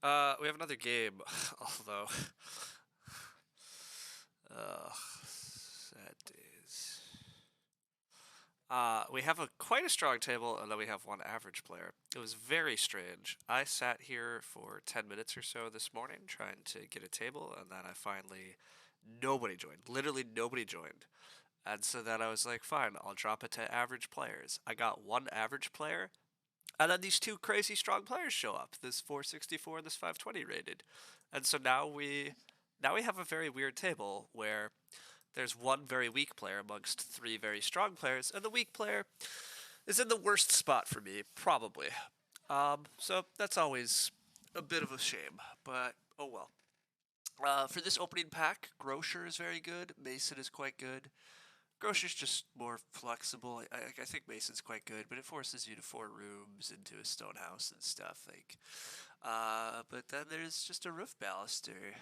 We have another game, although, sad days. We have quite a strong table, and then we have one average player. It was very strange. I sat here for 10 minutes or so this morning trying to get a table, and then nobody joined. Literally nobody joined. And so then I was like, fine, I'll drop it to average players. I got one average player, and then these two crazy strong players show up. This 464 and this 520 rated. And so now we have a very weird table where there's one very weak player amongst three very strong players, and the weak player is in the worst spot for me, probably. So that's always a bit of a shame, but oh well. For this opening pack, Grocer is very good. Mason is quite good. Grocer's just more flexible. I think Mason's quite good, but it forces you to 4 rooms into a stone house and stuff. But then there's just a roof baluster.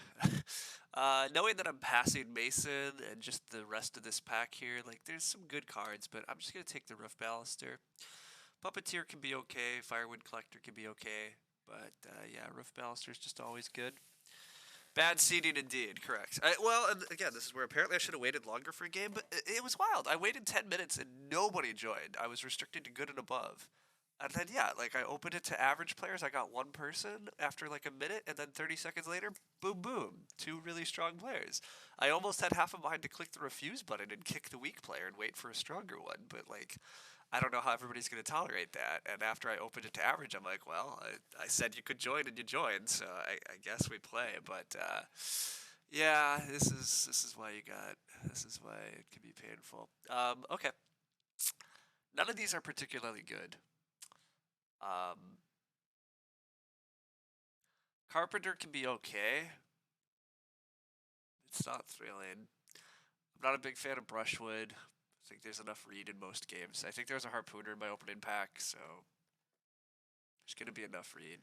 Knowing that I'm passing Mason and just the rest of this pack here, like there's some good cards, but I'm just gonna take the roof baluster. Puppeteer can be okay. Firewood Collector can be okay, but yeah, roof baluster is just always good. Bad seeding indeed, correct. Well, and again, this is where apparently I should have waited longer for a game, but it was wild. I waited 10 minutes and nobody joined. I was restricted to good and above. And then, yeah, like I opened it to average players. I got one person after like a minute, and then 30 seconds later, boom, boom, two really strong players. I almost had half a mind to click the refuse button and kick the weak player and wait for a stronger one, but like I don't know how everybody's going to tolerate that. And after I opened it to average, I'm like, well, I said you could join and you joined, so I guess we play. But yeah, this is why it can be painful. Okay, none of these are particularly good. Um, Carpenter can be okay. It's not thrilling. I'm not a big fan of Brushwood. I think there's enough read in most games. I think there's a Harpooner in my opening pack, so there's going to be enough read.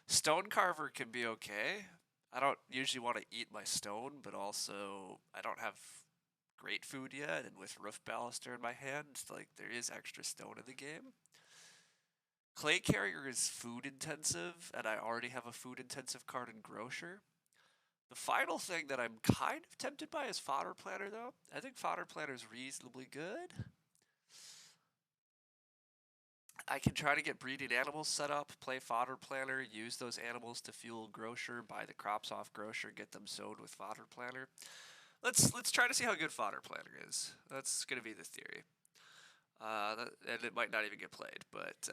Stone Carver can be okay. I don't usually want to eat my stone, but also I don't have great food yet, and with Roof Baluster in my hand, like there is extra stone in the game. Clay Carrier is food intensive, and I already have a food intensive card in Grocer. The final thing that I'm kind of tempted by is Fodder Planner, though. I think Fodder Planner is reasonably good. I can try to get breeding animals set up, play Fodder Planner, use those animals to fuel Grocer, buy the crops off Grocer, get them sowed with Fodder Planner. Let's try to see how good Fodder Planner is. That's gonna be the theory. And it might not even get played, but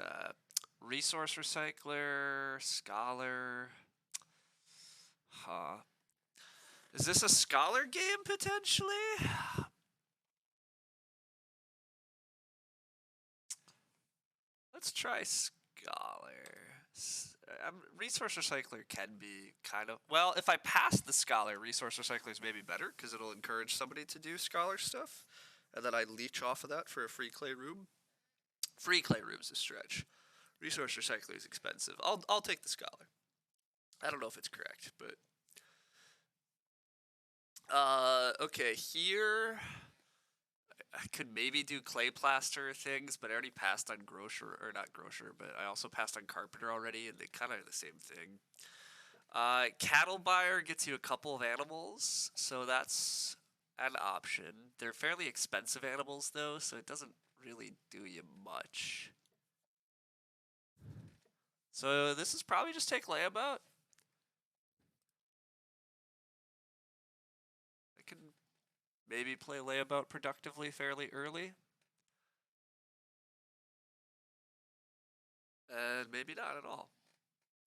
Resource Recycler, Scholar. Huh. Is this a Scholar game potentially? Let's try Scholar. Resource Recycler can be kind of well. If I pass the Scholar, Resource Recycler is maybe better because it'll encourage somebody to do Scholar stuff, and then I leech off of that for a free clay room. Free clay room's a stretch. Resource Recycler is expensive. I'll take the Scholar. I don't know if it's correct, but okay, here I could maybe do clay plaster things, but I already passed on Grocer, or not Grocer, but I also passed on Carpenter already, and they kind of are the same thing. Cattle Buyer gets you a couple of animals, so that's an option. They're fairly expensive animals, though, so it doesn't really do you much. So this is probably just take layabout. I can maybe play layabout productively fairly early. And maybe not at all.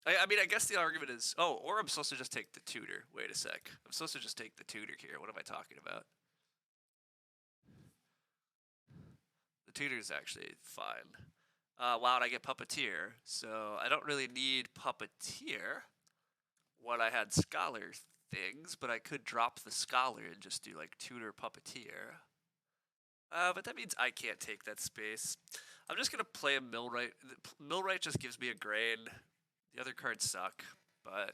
I mean, I guess the argument is, oh, or I'm supposed to just take the tutor. Wait a sec. I'm supposed to just take the tutor here. What am I talking about? The tutor is actually fine. Wow, and I get Puppeteer, so I don't really need Puppeteer when I had Scholar things, but I could drop the Scholar and just do like Tutor Puppeteer. But that means I can't take that space. I'm just gonna play a Millwright. Millwright just gives me a grain. The other cards suck, but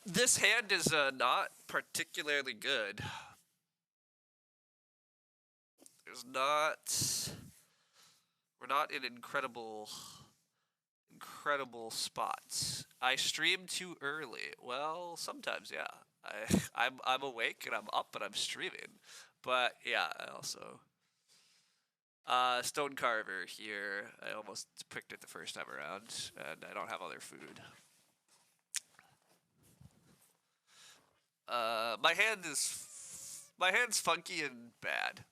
this hand is not particularly good. There's not. We're not in incredible incredible spots. I stream too early. Well, sometimes, yeah. I'm awake and I'm up and I'm streaming. But yeah, I also Stone Carver here. I almost picked it the first time around, and I don't have other food. My hand's funky and bad.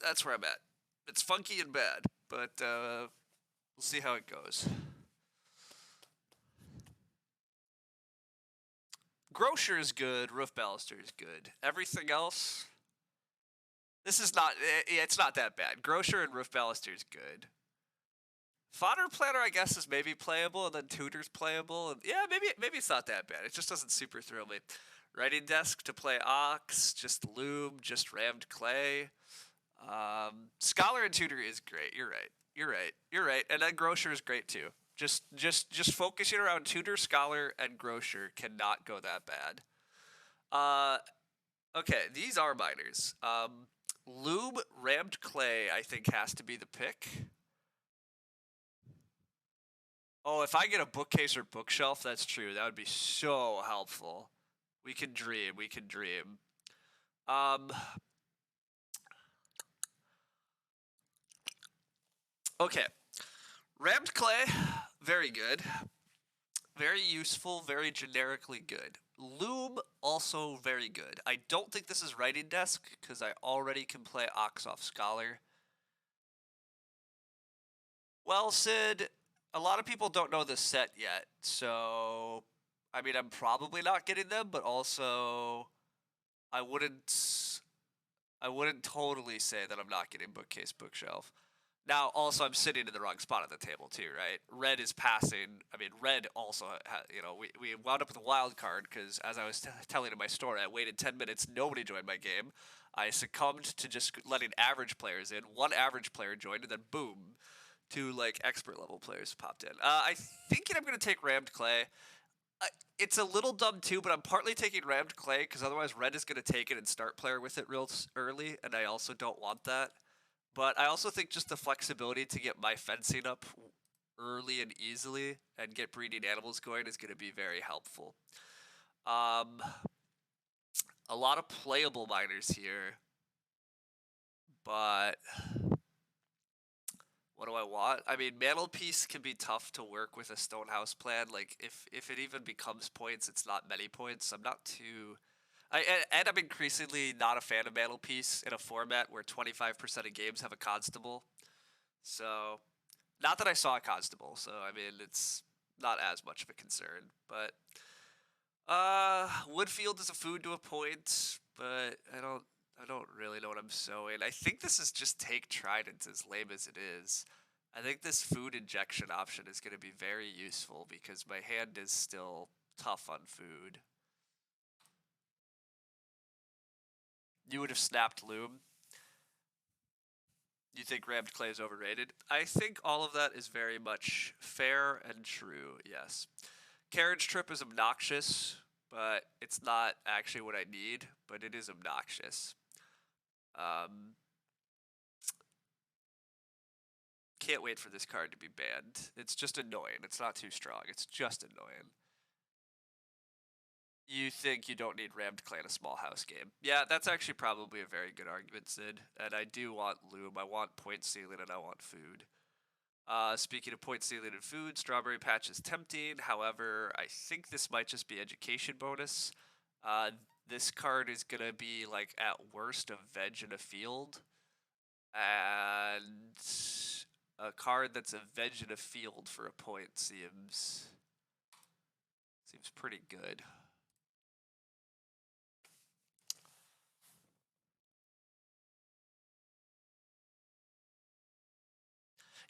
That's where I'm at. It's funky and bad, but we'll see how it goes. Grocer is good. Roof baluster is good. Everything else, this is not. It's not that bad. Grocer and roof baluster is good. Fodder planner, I guess, is maybe playable, and then tutor's playable. And yeah, maybe it's not that bad. It just doesn't super thrill me. Writing desk to play ox, just loom, just rammed clay. Scholar and tutor is great. You're right. You're right. You're right. And then grocer is great too. Just focusing around tutor, scholar, and grocer cannot go that bad. Okay, these are minors. Loom, rammed clay, I think has to be the pick. Oh, if I get a bookcase or bookshelf, that's true. That would be so helpful. We can dream. We can dream. Okay. Rammed clay, very good. Very useful, very generically good. Loom, also very good. I don't think this is writing desk, because I already can play Ox off Scholar. Well, Sid, a lot of people don't know this set yet, so I mean, I'm probably not getting them, but also I wouldn't totally say that I'm not getting bookcase bookshelf. Now, also, I'm sitting in the wrong spot at the table too, right? Red is passing. I mean, red also, we wound up with a wild card because, as I was telling in my story, I waited 10 minutes. Nobody joined my game. I succumbed to just letting average players in. One average player joined, and then boom, two like expert level players popped in. I thinking I'm gonna take rammed clay. It's a little dumb too, but I'm partly taking rammed clay because otherwise red is gonna take it and start player with it real early, and I also don't want that. But I also think just the flexibility to get my fencing up early and easily and get breeding animals going is going to be very helpful. A lot of playable miners here, but what do I want? I mean, mantelpiece can be tough to work with a stonehouse plan. Like, if it even becomes points, it's not many points. I'm not too... And I'm increasingly not a fan of mantelpiece in a format where 25% of games have a constable. So, not that I saw a constable, so I mean, it's not as much of a concern. But, Woodfield is a food to a point, but I don't really know what I'm sowing. I think this is just take Trident, as lame as it is. I think this food injection option is going to be very useful because my hand is still tough on food. You would have snapped loom. You think rammed clay is overrated? I think all of that is very much fair and true, yes. Carriage trip is obnoxious, but it's not actually what I need, but it is obnoxious. Can't wait for this card to be banned. It's just annoying. It's not too strong. It's just annoying. You think you don't need rammed clay in a small house game. Yeah, that's actually probably a very good argument, Sid. And I do want loom. I want point ceiling and I want food. Speaking of point ceiling and food, strawberry patch is tempting. However, I think this might just be education bonus. This card is going to be, like, at worst, a veg in a field. And a card that's a veg in a field for a point seems pretty good.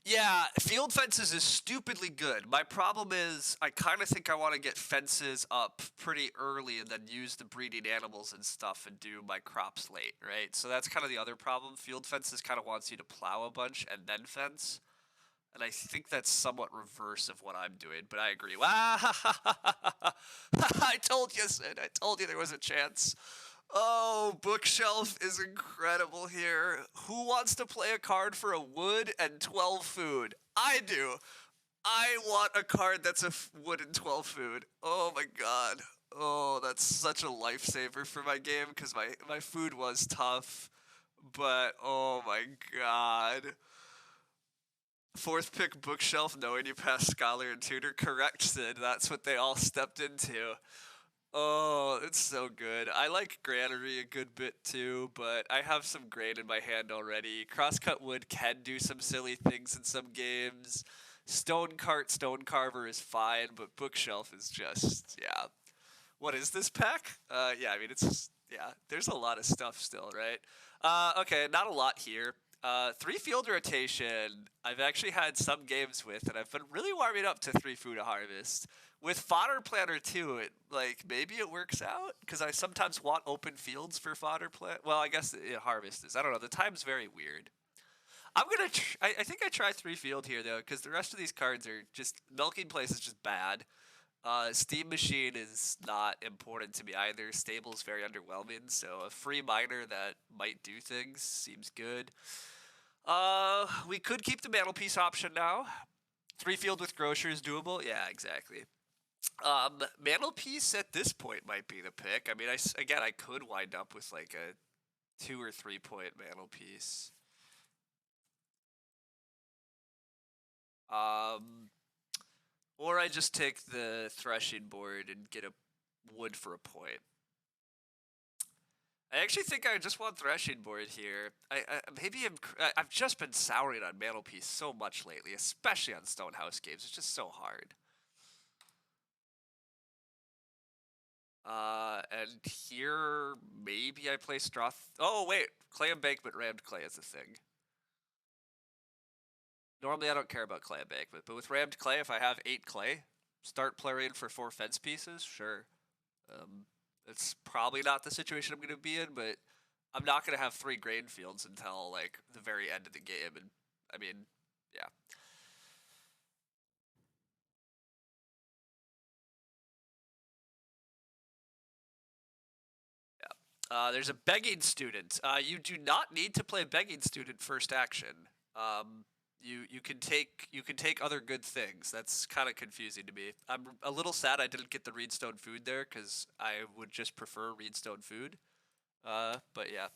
Yeah, field fences is stupidly good. My problem is I kind of think I want to get fences up pretty early and then use the breeding animals and stuff and do my crops late, right? So that's kind of the other problem. Field fences kind of wants you to plow a bunch and then fence. And I think that's somewhat reverse of what I'm doing, but I agree. I told you, Sid. I told you there was a chance. Oh, bookshelf is incredible here. Who wants to play a card for a wood and 12 food? I do. I want a card that's a wood and 12 food. Oh my god. Oh, that's such a lifesaver for my game because my food was tough. But oh my god. Fourth pick bookshelf, knowing you pass scholar and tutor. Correct, Sid. That's what they all stepped into. Oh, it's so good. I like granary a good bit too, but I have some grain in my hand already. Crosscut wood can do some silly things in some games. Stone cart, stone carver is fine, but bookshelf is just, yeah. What is this pack? Yeah, I mean, it's, yeah, there's a lot of stuff still, right? Okay, not a lot here. Three field rotation, I've actually had some games with, and I've been really warming up to three food a harvest. With fodder planter too, it like maybe it works out because I sometimes want open fields for fodder plant. Well, I guess harvest is. I don't know. The time's very weird. I'm gonna. I think I try three field here though because the rest of these cards are just milking place is just bad. Steam Machine is not important to me either. Stable's very underwhelming, so a free miner that might do things seems good. We could keep the mantelpiece option now. Three field with grocer is doable. Yeah, exactly. Mantelpiece at this point might be the pick. I mean, again, I could wind up with like a 2 or 3 point mantelpiece. Or I just take the threshing board and get a wood for a point. I actually think I just want threshing board here. I've just been souring on mantelpiece so much lately, especially on Stonehouse games. It's just so hard. And here maybe I play straw. Oh wait, clay embankment rammed clay is a thing. Normally I don't care about clay embankment, but with rammed clay, if I have 8 clay, start playing for 4 fence pieces, sure. It's probably not the situation I'm going to be in, but I'm not going to have 3 grain fields until like the very end of the game, and I mean, yeah. There's a begging student. You do not need to play begging student first action. You can take other good things. That's kind of confusing to me. I'm a little sad I didn't get the reedstone food there because I would just prefer reedstone food. But yeah,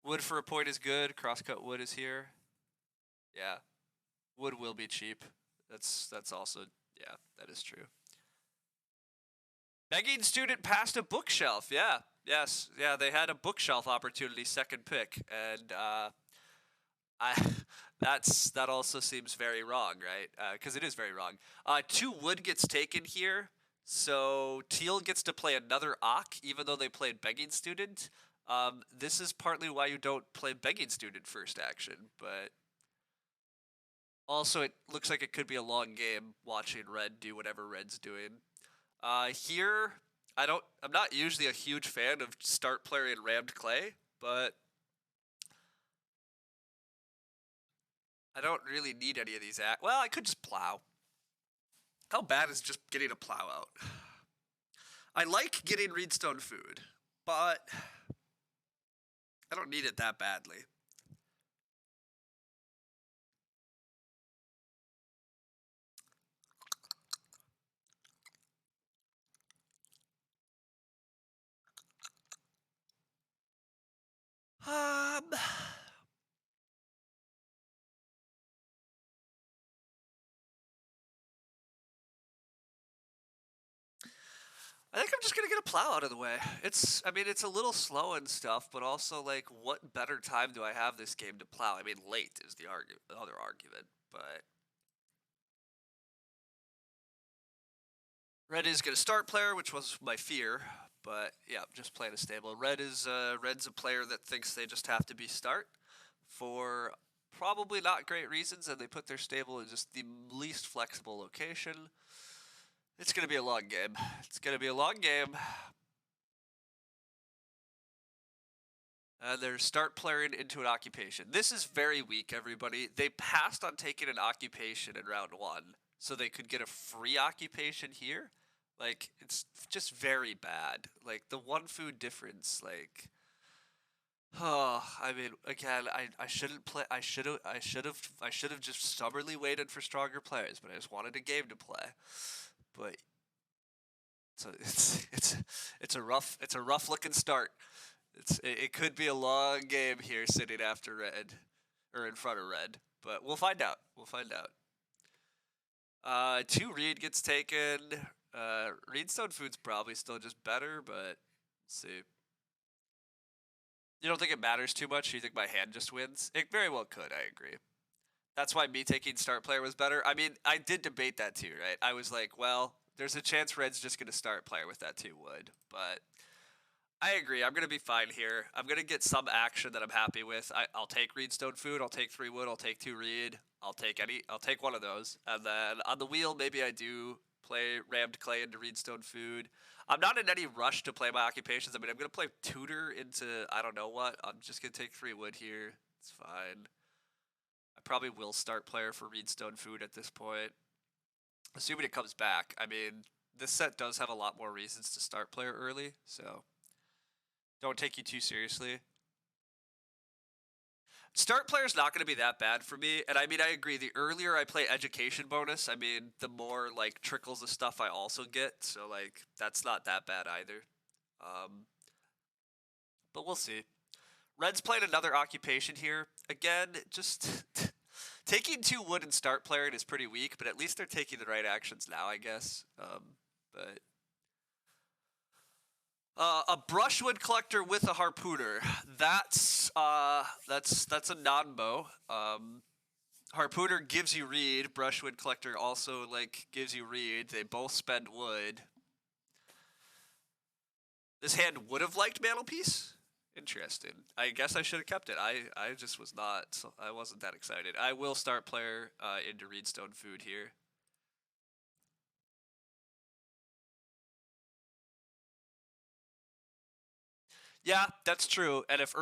wood for a point is good. Crosscut wood is here. Yeah, wood will be cheap. That's also, yeah, that is true. Begging student passed a bookshelf. Yeah. Yes. Yeah. They had a bookshelf opportunity, second pick, and I that also seems very wrong, right? Because it is very wrong. 2 wood gets taken here, so Teal gets to play another Ock, even though they played begging student. This is partly why you don't play begging student first action, but also it looks like it could be a long game watching red do whatever red's doing. Here, I'm not usually a huge fan of start playing rammed clay, but I don't really need any of these. Well, I could just plow. How bad is just getting a plow out? I like getting reedstone food, but I don't need it that badly. Um, I think I'm just gonna get a plow out of the way. I mean, it's a little slow and stuff, but also like, what better time do I have this game to plow? I mean, late is the other argument, but red is gonna start player, which was my fear. But yeah, just playing a stable. Red's a player that thinks they just have to be start for probably not great reasons, and they put their stable in just the least flexible location. It's gonna be a long game. It's gonna be a long game. They're start playing into an occupation. This is very weak, everybody. They passed on taking an occupation in round 1, so they could get a free occupation here. Like, it's just very bad. Like, the one food difference, like, oh, I mean, again, I shouldn't play. I should have just stubbornly waited for stronger players, but I just wanted a game to play. But so it's a rough looking start. It could be a long game here sitting after red, or in front of red, but we'll find out. We'll find out. Two Reed gets taken. Reedstone Food's probably still just better, but let's see. You don't think it matters too much? You think my hand just wins? It very well could, I agree. That's why me taking start player was better. I mean, I did debate that too, right? I was like, well, there's a chance Red's just going to start player with that 2 wood, but I agree. I'm going to be fine here. I'm going to get some action that I'm happy with. I'll take Reedstone Food. I'll take 3 wood. I'll take 2 Reed. I'll take one of those. And then on the wheel, maybe I do play Rammed Clay into Reedstone Food. I'm not in any rush to play my occupations. I mean, I'm going to play Tutor into I don't know what. I'm just going to take 3 wood here. It's fine. I probably will start player for Reedstone Food at this point. Assuming it comes back. I mean, this set does have a lot more reasons to start player early, so don't take you too seriously. Start player's not going to be that bad for me, and I mean, I agree. The earlier I play education bonus, I mean, the more, like, trickles of stuff I also get, so, like, that's not that bad either. But we'll see. Red's playing another occupation here. Again, just taking 2 wood and start player is pretty weak, but at least they're taking the right actions now, I guess. But a brushwood collector with a harpooner. That's a non-bow. Harpooner gives you reed. Brushwood collector also like gives you reed. They both spend wood. This hand would have liked Mantelpiece. Interesting. I guess I should have kept it. I just was not. So I wasn't that excited. I will start player into Reedstone Food here. Yeah, that's true. And if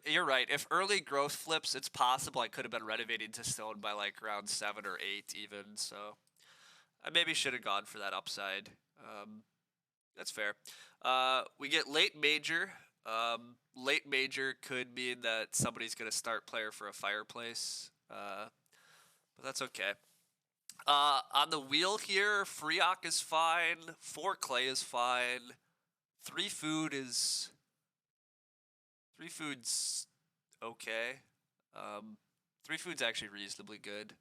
you're right. If early growth flips, it's possible I could have been renovating to stone by like round 7 or 8 even. So I maybe should have gone for that upside. That's fair. We get late major. Late major could mean that somebody's gonna start player for a fireplace. But that's okay. On the wheel here, Freok is fine. 4 clay is fine. 3 food is 3 food's okay. 3 food's actually reasonably good.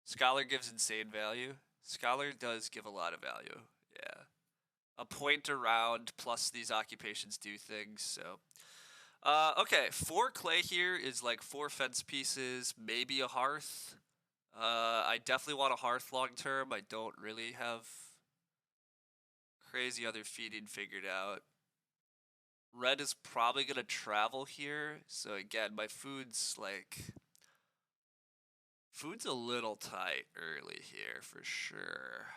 Scholar gives insane value. Scholar does give a lot of value. Yeah. A point around plus these occupations do things, so. Okay, 4 clay here is like 4 fence pieces, maybe a hearth. I definitely want a hearth long term. I don't really have crazy other feeding figured out. Red is probably going to travel here. So again, my food's a little tight early here for sure.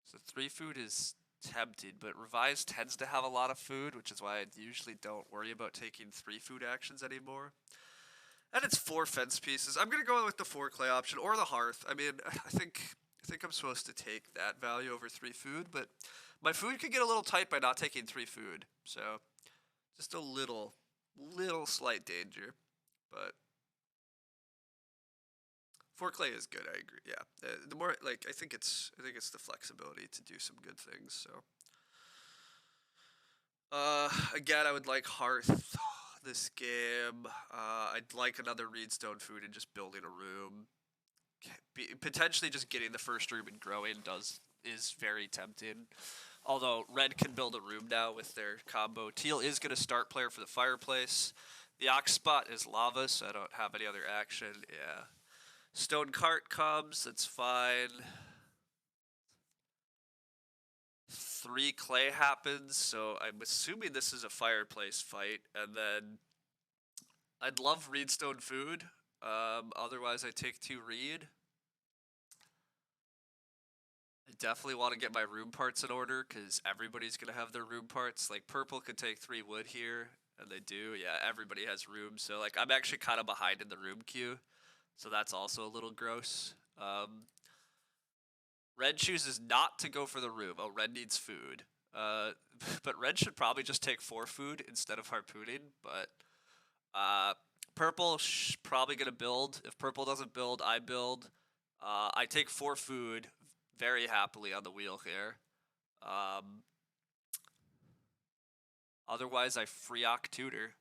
So 3 food is tempting, but Revise tends to have a lot of food, which is why I usually don't worry about taking 3 food actions anymore. And it's 4 fence pieces. I'm going to go with the 4 clay option or the hearth. I mean, I think I'm supposed to take that value over 3 food, but my food could get a little tight by not taking 3 food. So just a little slight danger, but 4 clay is good. I agree. Yeah, the more I think it's the flexibility to do some good things. So again, I would like hearth this game. I'd like another Reedstone Food and just building a room. Potentially just getting the first room and growing is very tempting. Although red can build a room now with their combo. Teal is going to start player for the fireplace. The ox spot is lava, so I don't have any other action. Yeah. Stone cart comes, that's fine. 3 clay happens, so I'm assuming this is a fireplace fight, and then I'd love Reedstone Food. Otherwise I take 2 Reed. I definitely want to get my room parts in order, because everybody's going to have their room parts. Like, purple could take 3 wood here, and they do. Yeah, everybody has room, so, like, I'm actually kind of behind in the room queue, so that's also a little gross. Red chooses not to go for the room. Oh, red needs food. But red should probably just take 4 food instead of harpooning, but purple probably gonna build. If purple doesn't build, I build. I take 4 food very happily on the wheel here. Otherwise, I freeock tutor.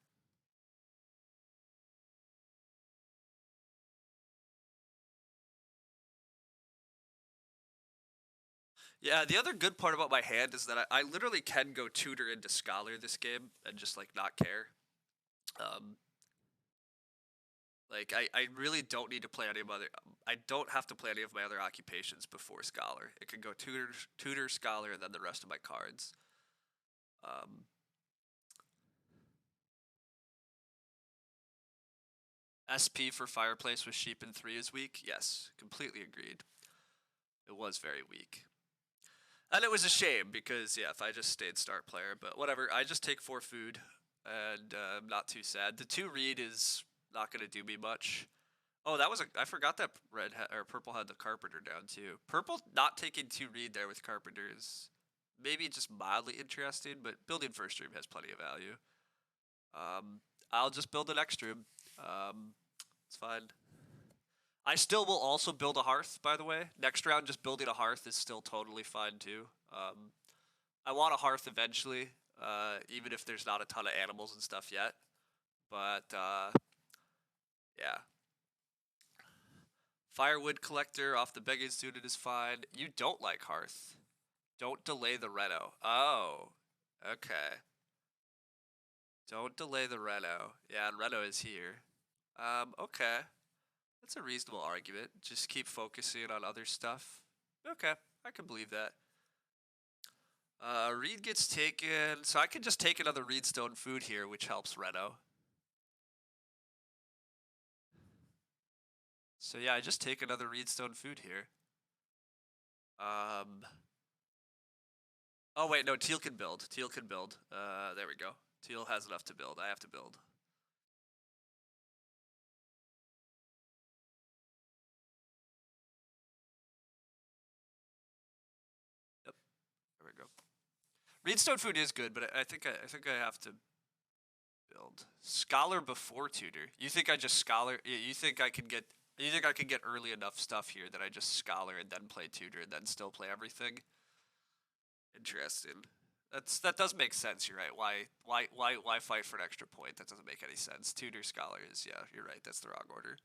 Yeah, the other good part about my hand is that I literally can go tutor into scholar this game and just like not care. Like I really don't need to play any of other. I don't have to play any of my other occupations before scholar. It can go tutor, scholar, and then the rest of my cards. SP for fireplace with sheep and 3 is weak. Yes, completely agreed. It was very weak. And it was a shame because, yeah, if I just stayed start player, but whatever. I just take 4 food, and I'm not too sad. The 2 read is not going to do me much. Oh, that was I forgot that or purple had the carpenter down too. Purple not taking 2 read there with carpenter is maybe just mildly interesting, but building first room has plenty of value. I'll just build an extra room. It's fine. I still will also build a hearth, by the way. Next round, just building a hearth is still totally fine too. I want a hearth eventually, even if there's not a ton of animals and stuff yet. But, yeah. Firewood collector off the begging student is fine. You don't like hearth. Don't delay the reno. Oh, okay. Don't delay the reno. Yeah, and reno is here. Okay. That's a reasonable argument. Just keep focusing on other stuff. Okay, I can believe that. Reed gets taken, so I can just take another Reedstone food here, which helps Reno. So yeah, I just take another Reedstone food here. Oh wait, no, Teal can build. Teal can build. There we go. Teal has enough to build. I have to build. Yep. There we go. Reedstone food is good, but I think I have to build scholar before tutor. You think I just scholar? You think I can get? You think I can get early enough stuff here that I just scholar and then play tutor and then still play everything? Interesting. That does make sense. You're right. Why fight for an extra point? That doesn't make any sense. Tutor scholar is, yeah. You're right. That's the wrong order.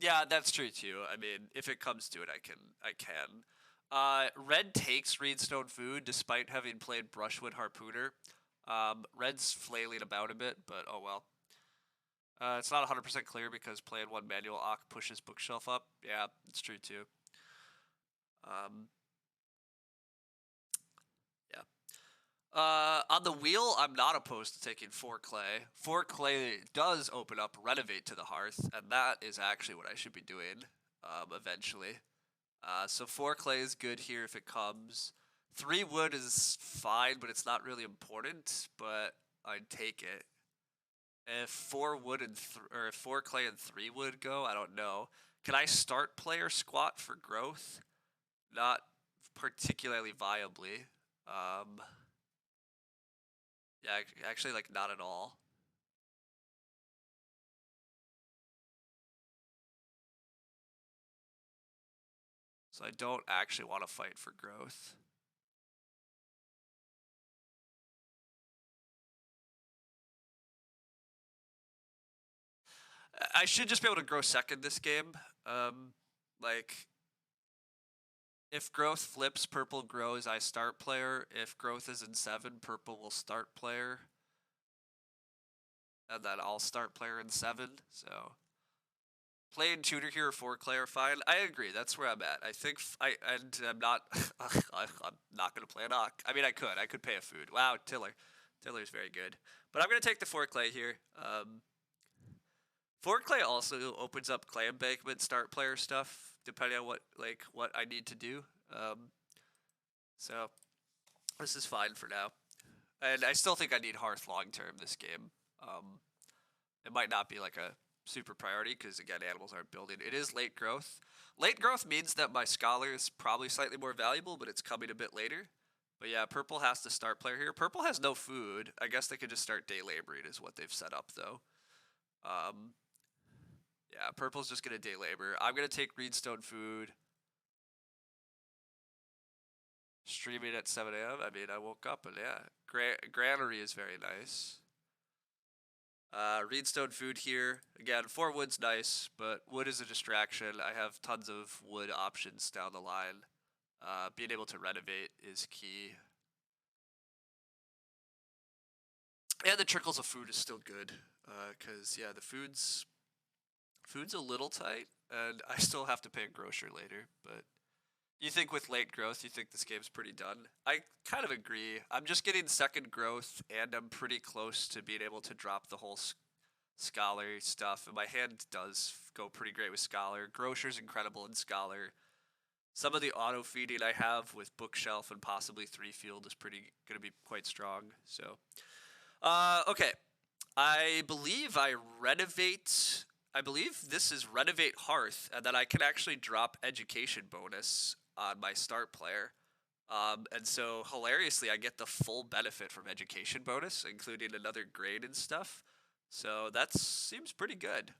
Yeah, that's true too. I mean, if it comes to it, I can. Red takes Reedstone food despite having played Brushwood Harpooner. Red's flailing about a bit, but oh well. It's not 100% clear because playing 1 manual Ock pushes bookshelf up. Yeah, it's true too. Yeah. On the wheel, I'm not opposed to taking 4 clay. 4 clay does open up renovate to the hearth, and that is actually what I should be doing eventually. So 4 clay is good here if it comes. 3 wood is fine, but it's not really important, but I'd take it. If 4 wood and or if 4 clay and 3 wood go, I don't know. Can I start player squat for growth? Not particularly viably. Yeah, actually, like, not at all. So I don't actually want to fight for growth. I should just be able to grow second this game. Like, if growth flips, purple grows, I start player. If growth is in 7, purple will start player. And then I'll start player in 7, so... Playing tutor here for clarifying, I agree. That's where I'm at. I think I'm not. I'm not gonna play an Ock. I mean, I could pay a food. Wow, Tiller's very good. But I'm gonna take the 4 clay here. 4 clay also opens up clay embankment start player stuff, depending on what I need to do. So this is fine for now. And I still think I need Hearth long term this game. It might not be like a super priority because, again, animals aren't building. It is late growth. Late growth means that my scholar is probably slightly more valuable, but it's coming a bit later. But yeah, purple has to start player here. Purple has no food. I guess they could just start day laboring is what they've set up, though. Yeah, purple's just going to day labor. I'm going to take Reedstone food. Streaming at 7 a.m. I mean, I woke up and yeah, granary is very nice. Reedstone food here. Again, 4 wood's nice, but wood is a distraction. I have tons of wood options down the line. Being able to renovate is key. And the trickles of food is still good, because yeah, the food's a little tight, and I still have to pay a grocer later, but you think with late growth, you think this game's pretty done? I kind of agree. I'm just getting second growth, and I'm pretty close to being able to drop the whole Scholar stuff. And my hand does go pretty great with Scholar. Grocer's incredible in Scholar. Some of the auto feeding I have with Bookshelf and possibly 3 Field is going to be quite strong. So, okay. I believe this is Renovate Hearth, and then I can actually drop Education bonus on my start player. And so, hilariously, I get the full benefit from Education bonus, including another grade and stuff. So, that seems pretty good.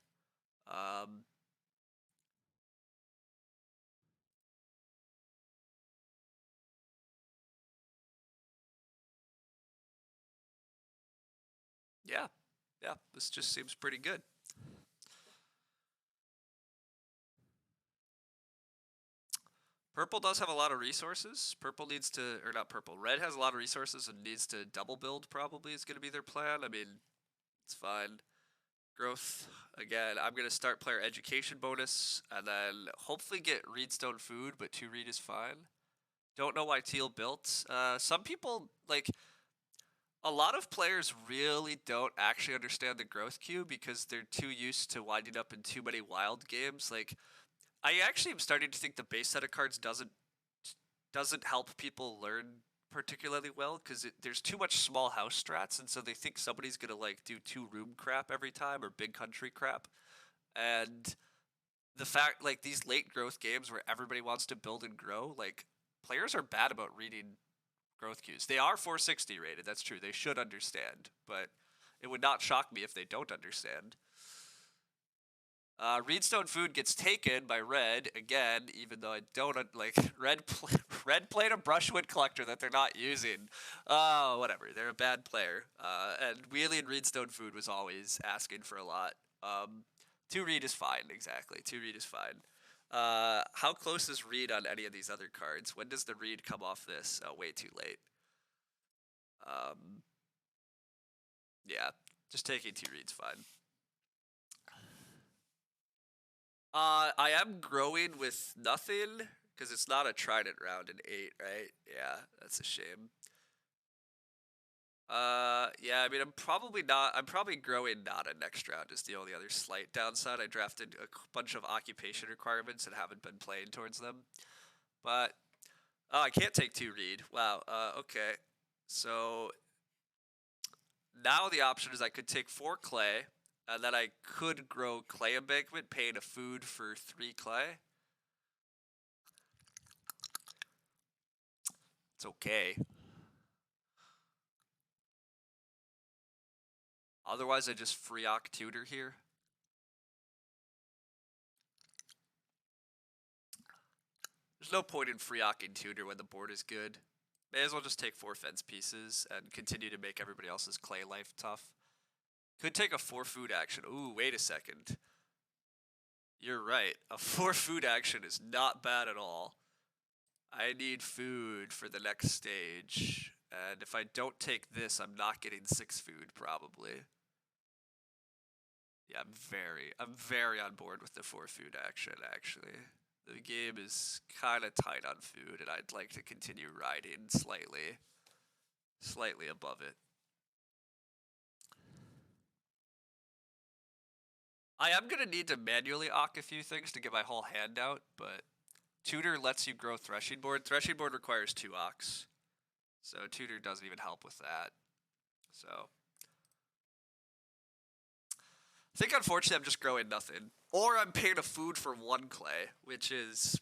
Yeah, this just seems pretty good. Purple does have a lot of resources. Purple needs to, or not purple, red has a lot of resources and needs to double build probably is going to be their plan. I mean, it's fine. Growth, again, I'm going to start player education bonus and then hopefully get Reedstone food, but 2 Reed is fine. Don't know why teal built. Some people, like, a lot of players really don't actually understand the growth queue because they're too used to winding up in too many wild games. Like, I actually am starting to think the base set of cards doesn't help people learn particularly well because there's too much small house strats, and so they think somebody's gonna like do 2 room crap every time or big country crap, and the fact like these late growth games where everybody wants to build and grow, like players are bad about reading growth queues. They are 460 rated, that's true. They should understand, but it would not shock me if they don't understand. Reedstone food gets taken by red again, even though I don't like red. Red played a brushwood collector that they're not using. Oh, whatever. They're a bad player. And Wheelie and Reedstone food was always asking for a lot. 2 Reed is fine. Exactly. 2 Reed is fine. How close is Reed on any of these other cards? When does the Reed come off this? Oh, way too late. Yeah, just taking 2 Reeds fine. I am growing with nothing because it's not a trident round in 8, right? Yeah, that's a shame. Yeah, I mean, I'm probably growing not in next round is the only other slight downside. I drafted a bunch of occupation requirements and haven't been playing towards them. But, oh, I can't take 2 Reed. Wow, okay. So, now the option is I could take 4 clay, and then I could grow clay embankment, paying a food for 3 clay. It's okay. Otherwise, I just free Ock Tutor here. There's no point in free Ocking Tutor when the board is good. May as well just take 4 fence pieces and continue to make everybody else's clay life tough. Could take a 4 food action. Ooh, wait a second. You're right. A 4 food action is not bad at all. I need food for the next stage. And if I don't take this, I'm not getting 6 food, probably. Yeah, I'm very on board with the 4 food action, actually. The game is kind of tight on food, and I'd like to continue riding slightly above it. I am going to need to manually ock a few things to get my whole hand out, but Tutor lets you grow Threshing Board. Threshing Board requires 2 ocks, so Tutor doesn't even help with that. So I think unfortunately I'm just growing nothing. Or I'm paying a food for 1 clay, which is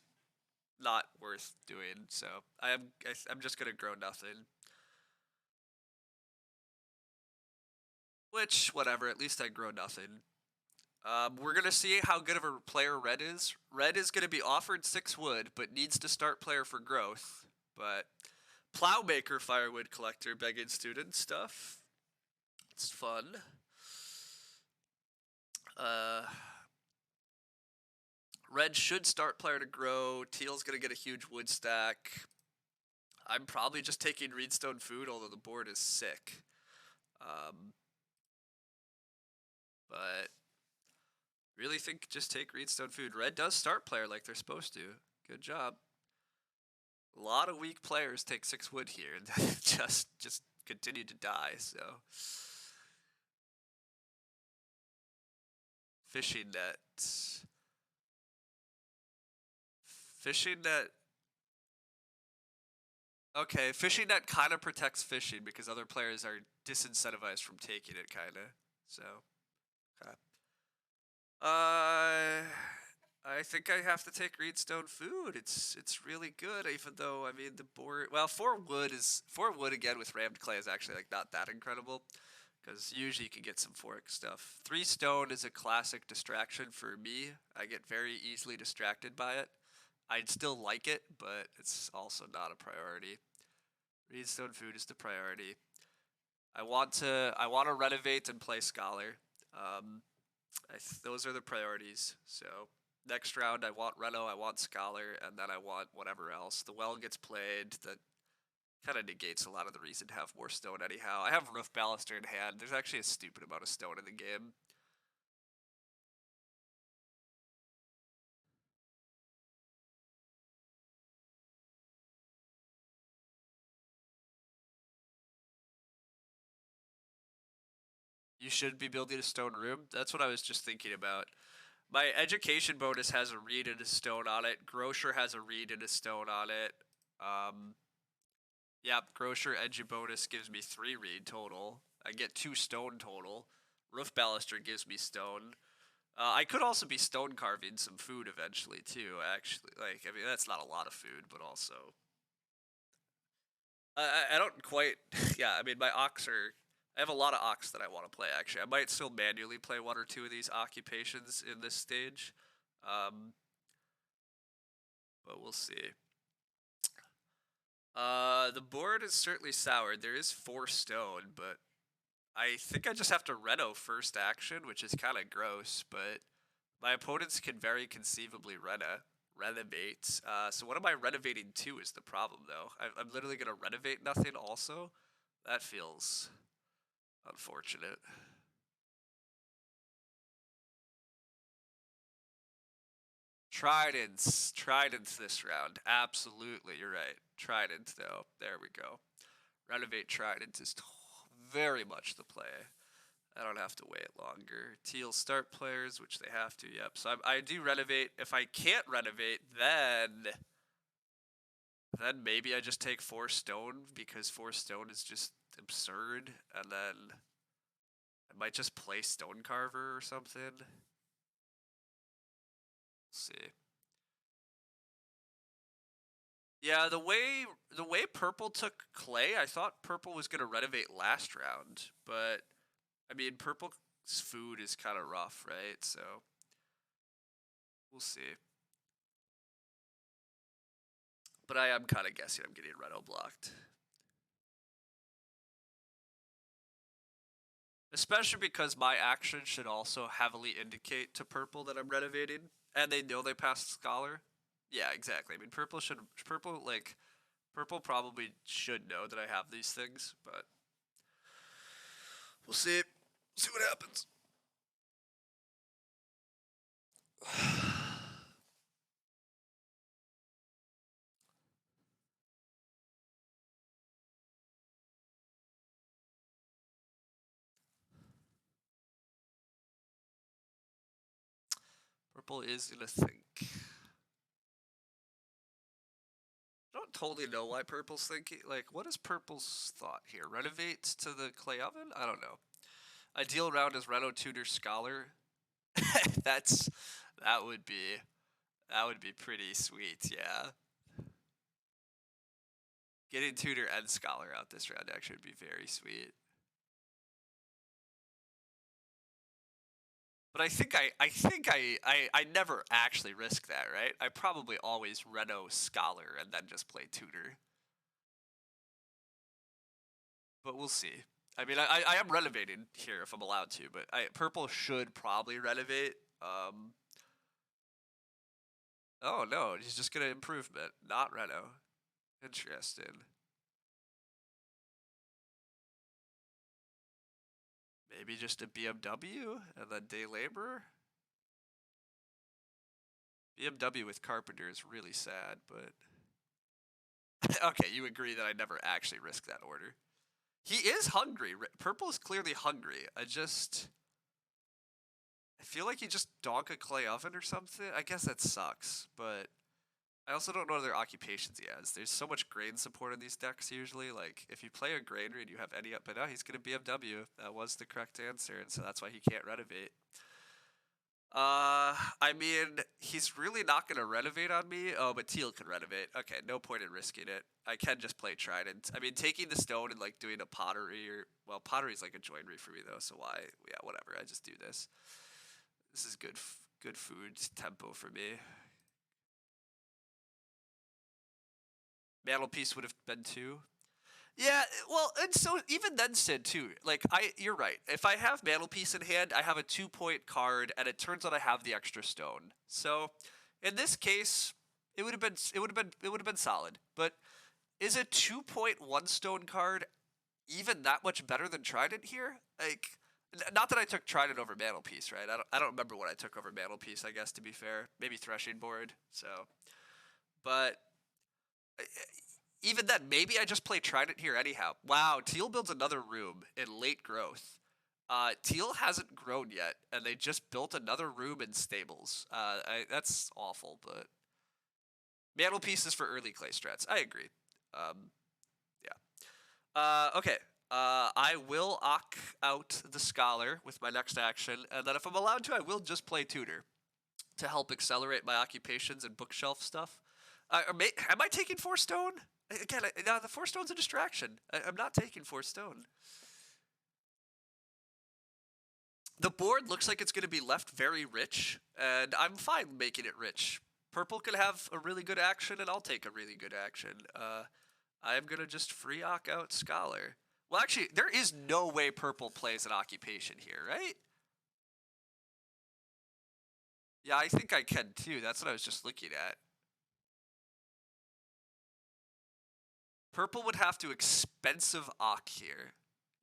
not worth doing. So I'm just gonna grow nothing. Which, whatever, at least I grow nothing. We're going to see how good of a player Red is. Red is going to be offered 6 wood, but needs to start player for growth. But Plowmaker Firewood Collector begging student stuff. It's fun. Red should start player to grow. Teal's going to get a huge wood stack. I'm probably just taking Reedstone Food, although the board is sick. But really think just take Reedstone Food. Red does start player like they're supposed to. Good job. A lot of weak players take 6 wood here and just continue to die, so. Fishing net. Fishing net. Okay, fishing net kind of protects fishing because other players are disincentivized from taking it, kind of. So, okay. I think I have to take Reedstone Food. It's really good, even though I mean the board. Well, 4 wood again with rammed clay is actually like not that incredible, because usually you can get some fork stuff. 3 stone is a classic distraction for me. I get very easily distracted by it. I'd still like it, but it's also not a priority. Reedstone Food is the priority. I want to renovate and play Scholar. Those are the priorities. So next round I want Reno, I want Scholar, and then I want whatever else. The well gets played. That kind of negates a lot of the reason to have more stone anyhow. I have Roof Baluster in hand. There's actually a stupid amount of stone in the game. You should be building a stone room. That's what I was just thinking about. My education bonus has a reed and a stone on it. Grocer has a reed and a stone on it. Yep, Grocer edu bonus gives me 3 reed total. I get 2 stone total. Roof Baluster gives me stone. I could also be stone carving some food eventually too. Actually, like I mean that's not a lot of food, but also I don't quite. Yeah, I mean my ox are. I have a lot of ox that I want to play. Actually, I might still manually play 1 or 2 of these occupations in this stage, but we'll see. The board is certainly soured. There is 4 stone, but I think I just have to Reno first action, which is kind of gross, but my opponents can very conceivably renovate. So what am I renovating to is the problem, though. I'm literally going to renovate nothing also. That feels unfortunate. Tridents this round. Absolutely, you're right. Trident, though. There we go. Renovate Trident is very much the play. I don't have to wait longer. Teal start players, which they have to, yep. So I do renovate. If I can't renovate, then maybe I just take 4 stone, because 4 stone is just absurd, and then I might just play Stone Carver or something. Let's see. Yeah, the way purple took clay, I thought purple was gonna renovate last round, but I mean purple's food is kind of rough, right? So we'll see. But I am kind of guessing I'm getting Reno blocked, especially because my action should also heavily indicate to purple that I'm renovating, and they know they passed Scholar. Yeah, exactly. I mean, purple probably should know that I have these things, but we'll see. See what happens. Purple is gonna think. I don't totally know why purple's thinking. Like, what is purple's thought here? Renovate to the clay oven? I don't know. Ideal round is Reno Tutor Scholar. That's that would be that would be pretty sweet, yeah. Getting tutor and scholar out this round actually would be very sweet. But I never actually risk that, right? I probably always Reno scholar and then just play tutor. But we'll see. I mean, I am renovating here if I'm allowed to, but purple should probably renovate. Oh no, he's just gonna improvement, not Reno. Interesting. Maybe just a BMW and then day labor. BMW with Carpenter is really sad, but okay, you agree that I never actually risk that order. He is hungry. Purple is clearly hungry. I feel like he just donk a clay oven or something. I guess that sucks, but I also don't know other occupations he has. There's so much grain support in these decks usually. Like, if you play a granary and you have any but no, he's going to BMW. That was the correct answer, and so that's why he can't renovate. I mean, he's really not going to renovate on me. Oh, but Teal can renovate. Okay, no point in risking it. I can just play Trident. I mean, taking the stone and, like, doing a pottery or... Well, pottery's like a joinery for me, though, so why? Yeah, whatever. I just do this. This is good food tempo for me. Mantelpiece would have been 2. Yeah, well, and so even then, Sid too. Like you're right. If I have Mantelpiece in hand, I have a 2-point card, and it turns out I have the extra stone. So, in this case, it would have been solid. But is a 2-point 1 stone card even that much better than Trident here? Like, not that I took Trident over Mantelpiece, right? I don't remember what I took over Mantelpiece. I guess to be fair, maybe Threshing Board. So, but even then, maybe I just play Trident here anyhow. Wow, Teal builds another room in late growth. Teal hasn't grown yet, and they just built another room in stables. That's awful, but Mantelpiece is for early clay strats. I agree. Yeah. Okay. I will ock out the Scholar with my next action, and then if I'm allowed to, I will just play Tutor to help accelerate my occupations and bookshelf stuff. Am I taking 4 stone? Again, the 4 stone's a distraction. I'm not taking 4 stone. The board looks like it's going to be left very rich, and I'm fine making it rich. Purple could have a really good action, and I'll take a really good action. I am going to just free ock out Scholar. Well, actually, there is no way purple plays an occupation here, right? Yeah, I think I can too. That's what I was just looking at. Purple would have to expensive ock here.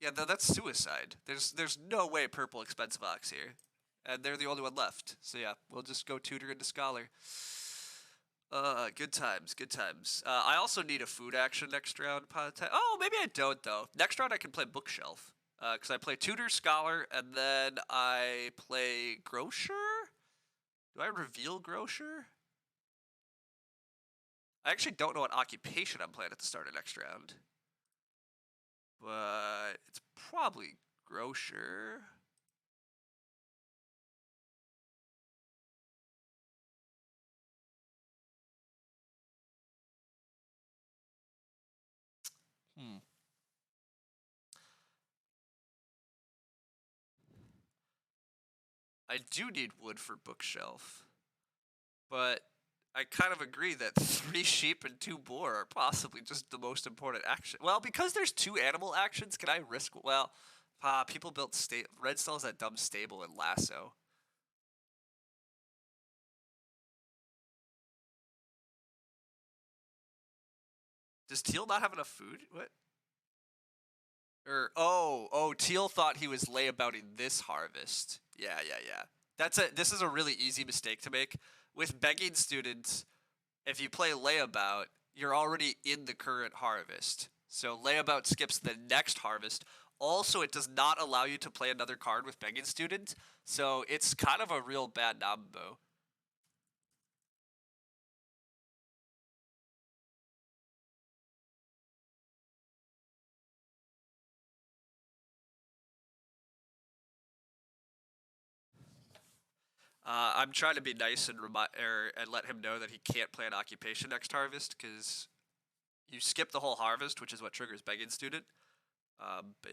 Yeah, that's suicide. There's no way purple expensive ox here. And they're the only one left. So yeah, we'll just go tutor into scholar. Good times, good times. I also need a food action next round. Oh, maybe I don't though. Next round I can play bookshelf. Because I play tutor, scholar, and then I play grocer? Do I reveal grocer? I actually don't know what occupation I'm playing at the start of next round. But it's probably grocer. I do need wood for bookshelf. But I kind of agree that 3 sheep and 2 boar are possibly just the most important action. Well, because there's 2 animal actions, can I risk... Well, people built... Red still has that dumb stable in Lasso. Does Teal not have enough food? What? Teal thought he was layabouting this harvest. Yeah. This is a really easy mistake to make. With begging students, if you play layabout, you're already in the current harvest. So layabout skips the next harvest. Also, it does not allow you to play another card with begging student. So it's kind of a real bad Nambo. I'm trying to be nice and and let him know that he can't play an occupation next harvest because you skip the whole harvest, which is what triggers begging student. But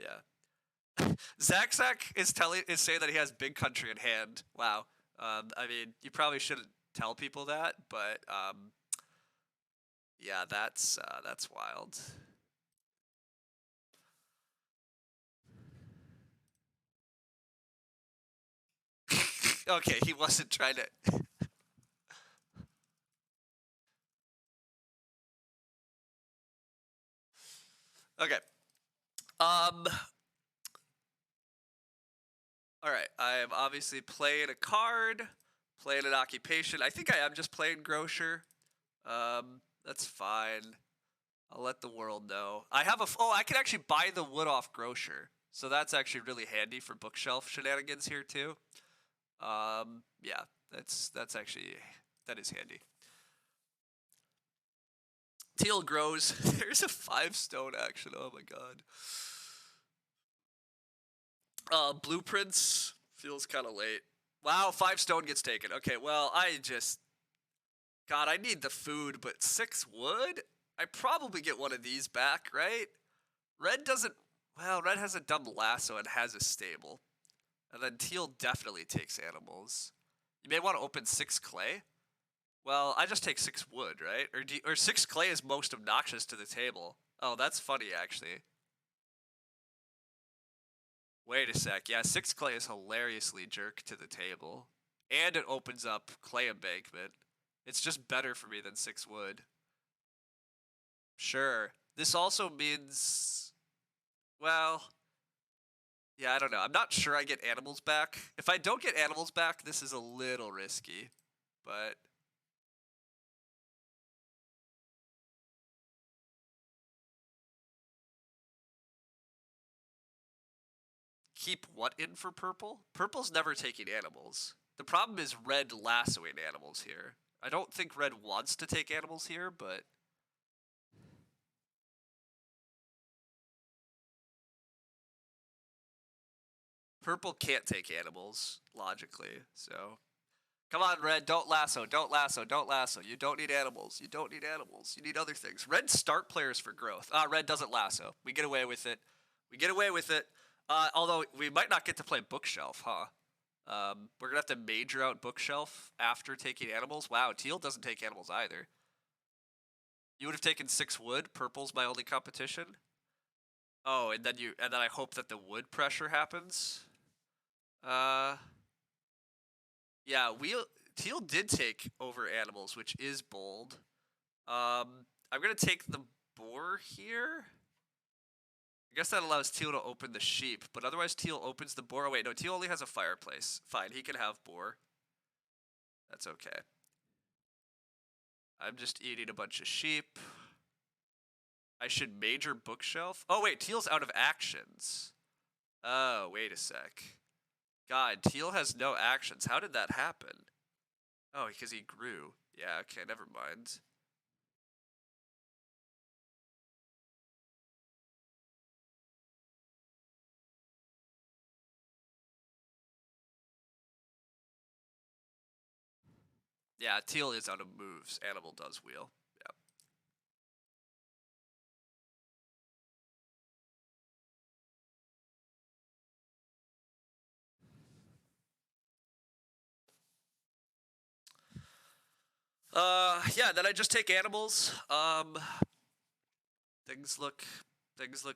yeah, Zach is saying that he has big country in hand. Wow. I mean, you probably shouldn't tell people that, but yeah, that's wild. Okay, he wasn't trying to. Okay. Um. All right. I am obviously playing a card, playing an occupation. I think I am just playing grocer. That's fine. I'll let the world know. I have a. Oh, I can actually buy the wood off grocer, so that's actually really handy for bookshelf shenanigans here too. Yeah, that's actually that is handy. Teal grows. There's a 5 stone action. Oh my god. Blueprints feels kind of late. Wow, 5 stone gets taken. Okay, well, God, I need the food, but 6 wood? I probably get one of these back, right? Red doesn't. Well, red has a dumb lasso and has a stable. And then teal definitely takes animals. You may want to open 6 clay. Well, I just take 6 wood, right? Or 6 clay is most obnoxious to the table. Oh, that's funny, actually. Wait a sec. Yeah, 6 clay is hilariously jerk to the table. And it opens up clay embankment. It's just better for me than 6 wood. Sure. This also means. Well. Yeah, I don't know. I'm not sure I get animals back. If I don't get animals back, this is a little risky. But. Keep what in for purple? Purple's never taking animals. The problem is red lassoing animals here. I don't think red wants to take animals here, but. Purple can't take animals, logically, so. Come on, red, don't lasso, don't lasso, don't lasso. You don't need animals. You don't need animals. You need other things. Red start players for growth. Red doesn't lasso. We get away with it. We get away with it. Although we might not get to play bookshelf, huh? We're gonna have to major out bookshelf after taking animals. Wow, teal doesn't take animals either. You would have taken 6 wood. Purple's my only competition. Oh, and then I hope that the wood pressure happens. Yeah, teal did take over animals, which is bold. I'm gonna take the boar here. I guess that allows teal to open the sheep, but otherwise teal opens the boar. Oh wait, no, teal only has a fireplace. Fine, he can have boar. That's okay. I'm just eating a bunch of sheep. I should major bookshelf. Oh wait, teal's out of actions. Oh, wait a sec. God, teal has no actions. How did that happen? Oh, because he grew. Yeah, okay, never mind. Yeah, teal is out of moves. Animal does wheel. Yep. Yeah, then I just take animals. Things look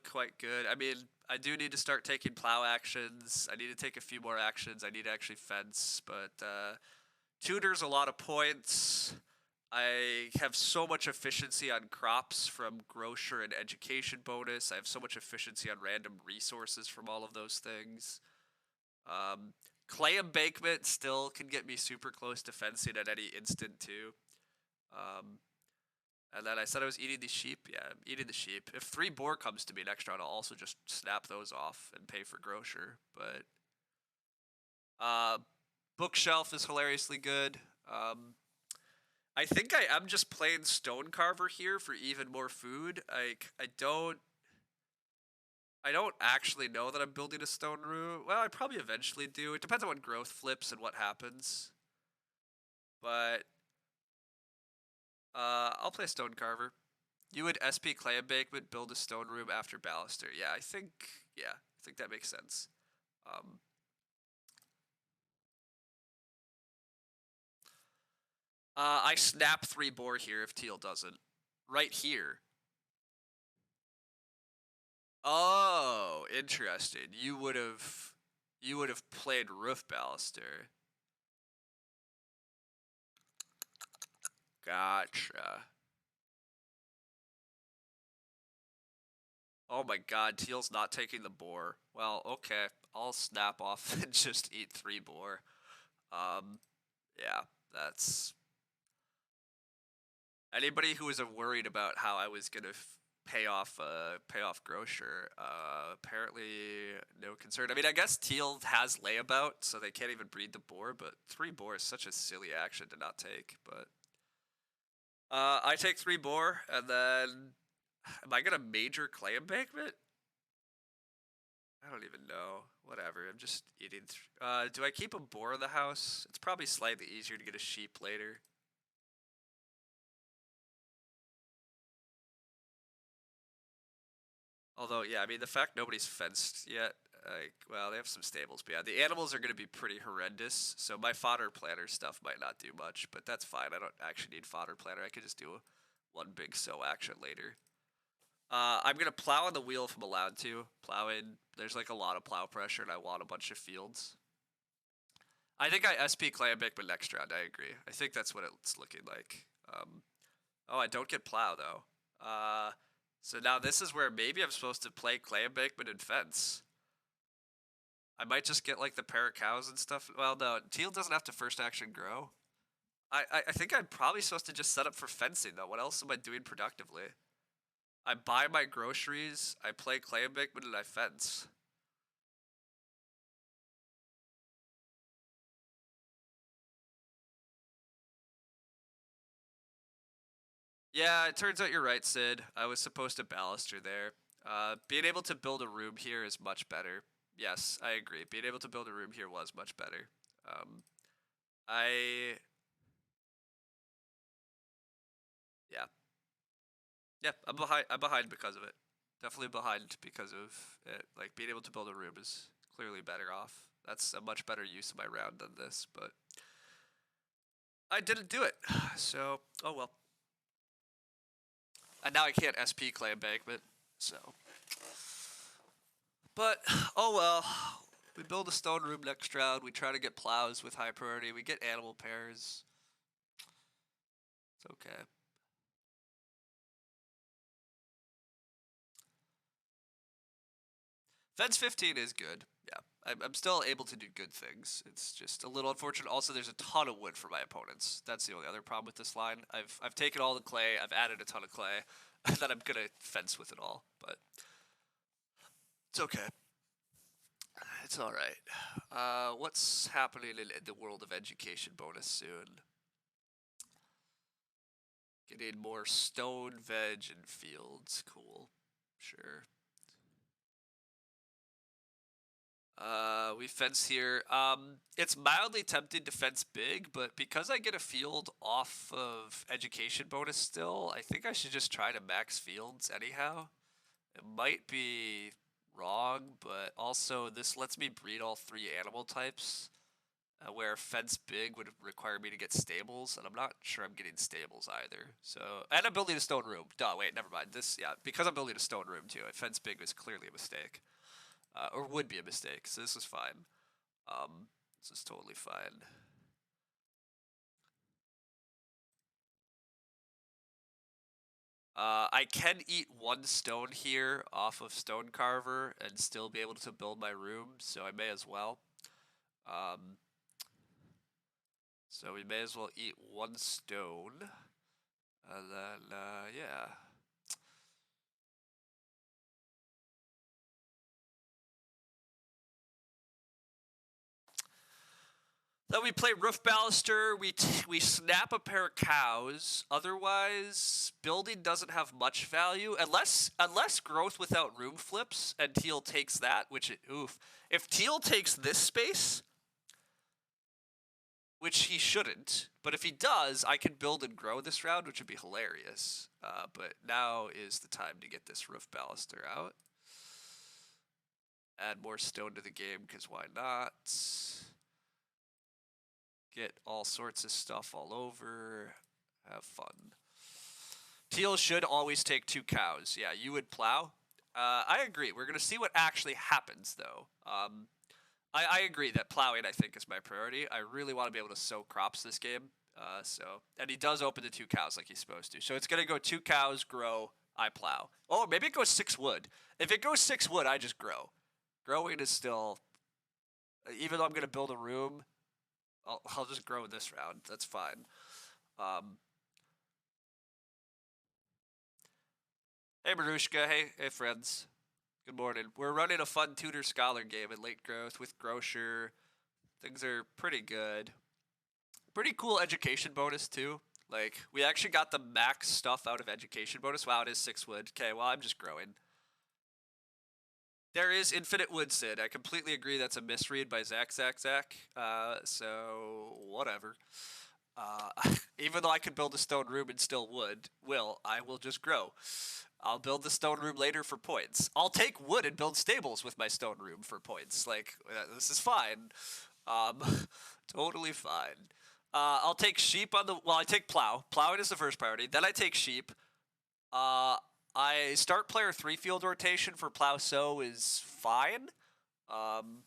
quite good. I mean, I do need to start taking plow actions. I need to take a few more actions. I need to actually fence, but tutor's a lot of points. I have so much efficiency on crops from grocer and education bonus. I have so much efficiency on random resources from all of those things. Clay embankment still can get me super close to fencing at any instant too. And then I said I was eating the sheep. Yeah, I'm eating the sheep. If 3 boar comes to me next round, I'll also just snap those off and pay for grocer. But bookshelf is hilariously good. I think I am just playing stone carver here for even more food. I don't actually know that I'm building a stone room. Well, I probably eventually do. It depends on when growth flips and what happens. but I'll play Stone Carver. You would SP Clay Embankment, build a stone room after Baluster. Yeah, I think that makes sense. I snap 3 boar here if Teal doesn't. Right here. Oh, interesting. You would have played Roof Baluster. Gotcha. Oh my god, Teal's not taking the boar. Well, okay. I'll snap off and just eat 3 boar. Yeah, that's... Anybody who was worried about how I was gonna pay off Grocer, apparently no concern. I mean, I guess Teal has layabout, so they can't even breed the boar, but 3 boar is such a silly action to not take, but... I take 3 boar, and then... Am I gonna major Clay Embankment? I don't even know. Whatever, I'm just eating... do I keep a boar in the house? It's probably slightly easier to get a sheep later. Although, yeah, I mean, the fact nobody's fenced yet, well, they have some stables, but yeah, the animals are going to be pretty horrendous, so my fodder planter stuff might not do much, but that's fine. I don't actually need fodder planter. I could just do one big sow action later. I'm going to plow on the wheel if I'm allowed to. Plow in. There's like a lot of plow pressure, and I want a bunch of fields. I think I SP Clay Embankment next round. I agree. I think that's what it's looking like. Oh, I don't get plow, though. So now this is where maybe I'm supposed to play Clay Embankment and fence. I might just get like the pair of cows and stuff. Well, no, Teal doesn't have to first action grow. I think I'm probably supposed to just set up for fencing, though. What else am I doing productively? I buy my groceries, I play Clay Embankment, and I fence. Yeah, it turns out you're right, Sid. I was supposed to baluster there. Being able to build a room here is much better. Yes, I agree. Being able to build a room here was much better. I... Yeah. Yeah, I'm behind because of it. Definitely behind because of it. Like, being able to build a room is clearly better off. That's a much better use of my round than this, but... I didn't do it, so, oh well. And now I can't SP Clay Embankment, so... But, oh well. We build a stone room next round. We try to get plows with high priority. We get animal pairs. It's okay. Fence 15 is good. Yeah, I'm still able to do good things. It's just a little unfortunate. Also, there's a ton of wood for my opponents. That's the only other problem with this line. I've taken all the clay. I've added a ton of clay. And then I'm gonna fence with it all. But it's okay. It's all right. What's happening in the world of education bonus soon? Getting more stone, veg, and fields. Cool. Sure. We fence here. It's mildly tempting to fence big, but because I get a field off of education bonus still, I think I should just try to max fields anyhow. It might be wrong, but also this lets me breed all 3 animal types, where fence big would require me to get stables, and I'm not sure I'm getting stables either. So, and I'm building a stone room. Duh, wait, never mind. This, yeah, because I'm building a stone room too. Fence big was clearly a mistake. Or would be a mistake, so this is fine. This is totally fine. I can eat 1 stone here off of Stone Carver and still be able to build my room, so I may as well. So we may as well eat 1 stone, and then, yeah. Then we play Roof Baluster, we snap a pair of cows, otherwise building doesn't have much value, unless growth without room flips, and Teal takes that, which, oof. If Teal takes this space, which he shouldn't. But if he does, I can build and grow this round, which would be hilarious. But now is the time to get this roof baluster out. Add more stone to the game, because why not? Get all sorts of stuff all over. Have fun. Teal should always take 2 cows. Yeah, you would plow. I agree. We're going to see what actually happens, though. I agree that plowing, I think, is my priority. I really want to be able to sow crops this game. And he does open the 2 cows like he's supposed to. So it's going to go 2 cows, grow, I plow. Oh, maybe it goes 6 wood. If it goes 6 wood, I just grow. Growing is still, even though I'm going to build a room, I'll just grow this round. That's fine. Hey, Marushka. Hey, friends. Good morning. We're running a fun tutor scholar game in late growth with Grocer. Things are pretty good. Pretty cool education bonus, too. Like, we actually got the max stuff out of education bonus. Wow, it is 6 wood. Okay, well, I'm just growing. There is infinite wood, Sid. I completely agree that's a misread by Zach. So, whatever. Even though I could build a stone room and still would, I will just grow. I'll build the stone room later for points. I'll take wood and build stables with my stone room for points. Like, this is fine. Totally fine. I'll take sheep on the... Well, I take plow. Plowing is the first priority. Then I take sheep. I start player 3 field rotation for plow sow is fine. I'm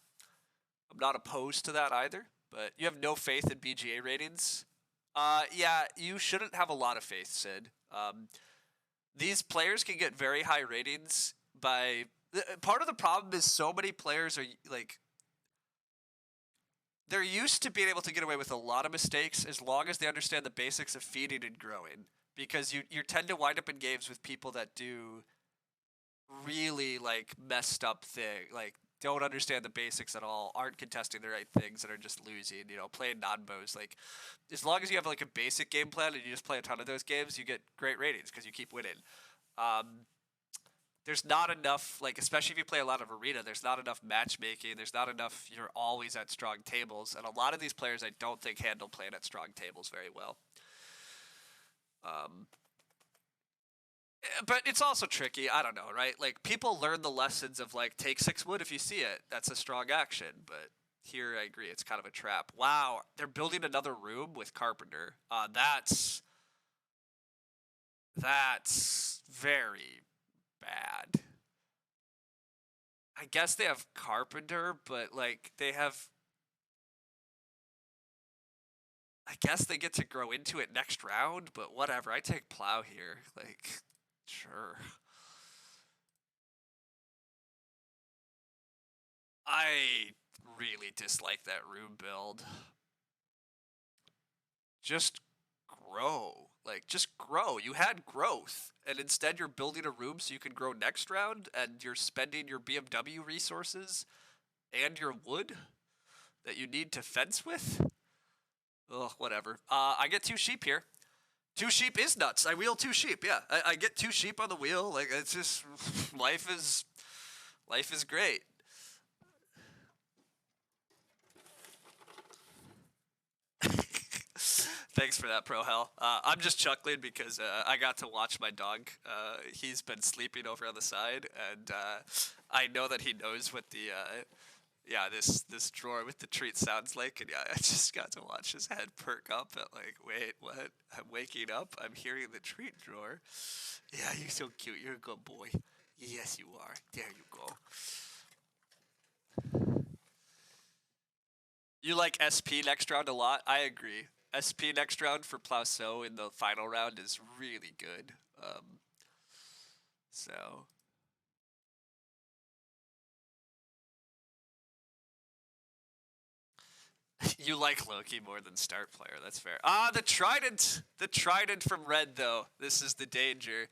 not opposed to that either. But you have no faith in BGA ratings? Yeah, you shouldn't have a lot of faith, Sid. These players can get very high ratings by... Part of the problem is so many players are, like... They're used to being able to get away with a lot of mistakes as long as they understand the basics of feeding and growing. Because you tend to wind up in games with people that do really, like, messed up thing. Like, don't understand the basics at all, aren't contesting the right things, and are just losing, playing non-bows. Like, as long as you have, like, a basic game plan and you just play a ton of those games, you get great ratings because you keep winning. There's not enough, like, especially if you play a lot of arena, there's not enough matchmaking, there's not enough, you're always at strong tables, and a lot of these players I don't think handle playing at strong tables very well. But it's also tricky, I don't know, right? Like, people learn the lessons of, like, take 6 wood if you see it, that's a strong action, but here I agree, it's kind of a trap. Wow, they're building another room with Carpenter. That's very bad. I guess they have Carpenter, but, like, they have... I guess they get to grow into it next round, but whatever. I take plow here. Like, sure. I really dislike that room build. Just grow. Like, just grow. You had growth, and instead you're building a room so you can grow next round, and you're spending your BMW resources and your wood that you need to fence with? Ugh, whatever. I get 2 sheep here. 2 sheep is nuts. I wheel 2 sheep, yeah. I get 2 sheep on the wheel. Like, it's just... life is great. Thanks for that, Pro Hell. I'm just chuckling because I got to watch my dog. He's been sleeping over on the side, and I know that he knows what the this drawer with the treat sounds like, and I just got to watch his head perk up at like, wait, what? I'm waking up. I'm hearing the treat drawer. Yeah, you're so cute. You're a good boy. Yes, you are. There you go. You like SP next round a lot? I agree. SP next round for Plauso in the final round is really good. So... You like Loki more than start player, that's fair. The Trident! The Trident from Red, though. This is the danger.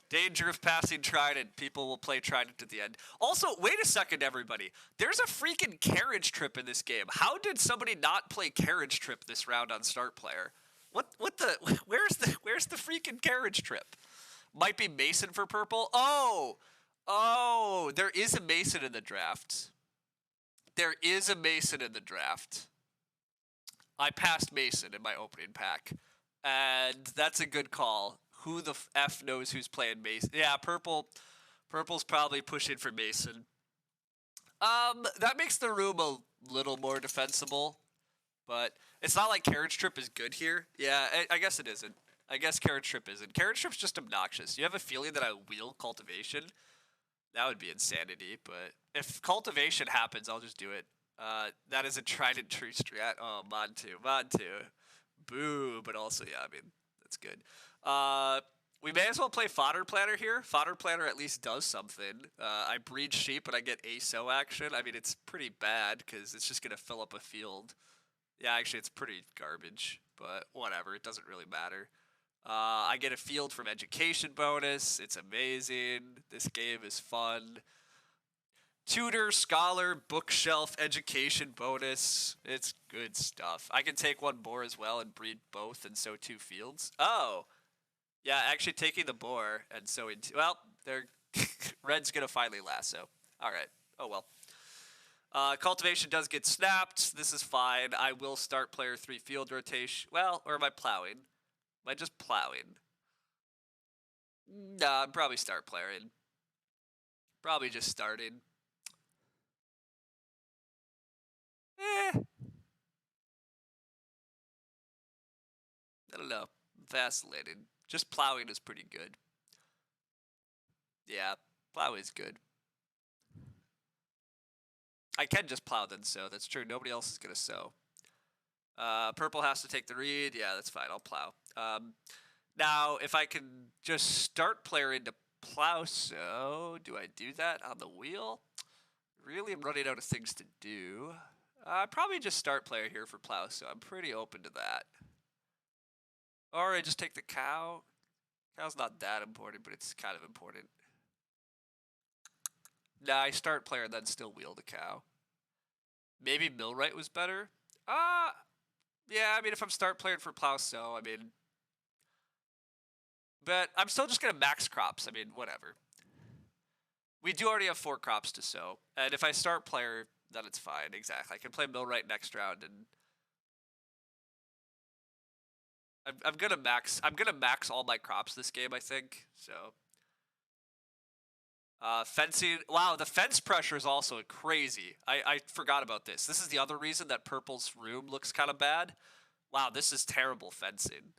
Danger of passing Trident. People will play Trident at the end. Also, wait a second, everybody. There's a freaking carriage trip in this game. How did somebody not play carriage trip this round on start player? What the... Where's the freaking carriage trip? Might be Mason for purple. Oh, there is a Mason in the draft. There is a Mason in the draft. I passed Mason in my opening pack, and that's a good call. Who the f knows who's playing Mason? Yeah, purple's probably pushing for Mason. That makes the room a little more defensible, but it's not like Carriage Trip is good here. Yeah, I guess it isn't. I guess Carriage Trip isn't. Carriage Trip's just obnoxious. You have a feeling that I wheel Cultivation? That would be insanity, but if Cultivation happens, I'll just do it. That is a tried and true strat. Oh, Mod 2. Mod 2. Boo, but also, yeah, I mean, that's good. We may as well play Fodder Planner here. Fodder Planner at least does something. I breed sheep and I get ASO action. I mean, it's pretty bad because it's just going to fill up a field. Yeah, actually, it's pretty garbage, but whatever. It doesn't really matter. I get a field from education bonus. It's amazing. This game is fun. Tutor, scholar, bookshelf, education bonus. It's good stuff. I can take one boar as well and breed both and sow 2 fields. Oh, yeah, actually taking the boar and sowing 2. Well, they're red's going to finally lasso. All right. Oh, well. Cultivation does get snapped. This is fine. I will start player 3 field rotation. Well, or am I plowing? Am I just plowing? Nah, I'm probably start playing. Probably just starting. I don't know. I'm vacillating. Just plowing is pretty good. Yeah, plow is good. I can just plow then sow. That's true. Nobody else is going to sow. Purple has to take the read. Yeah, that's fine. I'll plow. Now, if I can just start player into plow sow, do I do that on the wheel? Really, I'm running out of things to do. Probably just start player here for plow sow. I'm pretty open to that. Or I just take the cow. Cow's not that important, but it's kind of important. Nah, I start player and then still wheel the cow. Maybe millwright was better. Yeah, I mean, if I'm start playing for plow sow, I mean, but I'm still just gonna max crops. I mean, whatever. We do already have 4 crops to sow, and if I start player, then it's fine. Exactly, I can play millwright next round, and I'm gonna max. I'm gonna max all my crops this game, I think. So. Fencing. Wow, the fence pressure is also crazy. I forgot about this. This is the other reason that purple's room looks kind of bad. Wow, this is terrible fencing.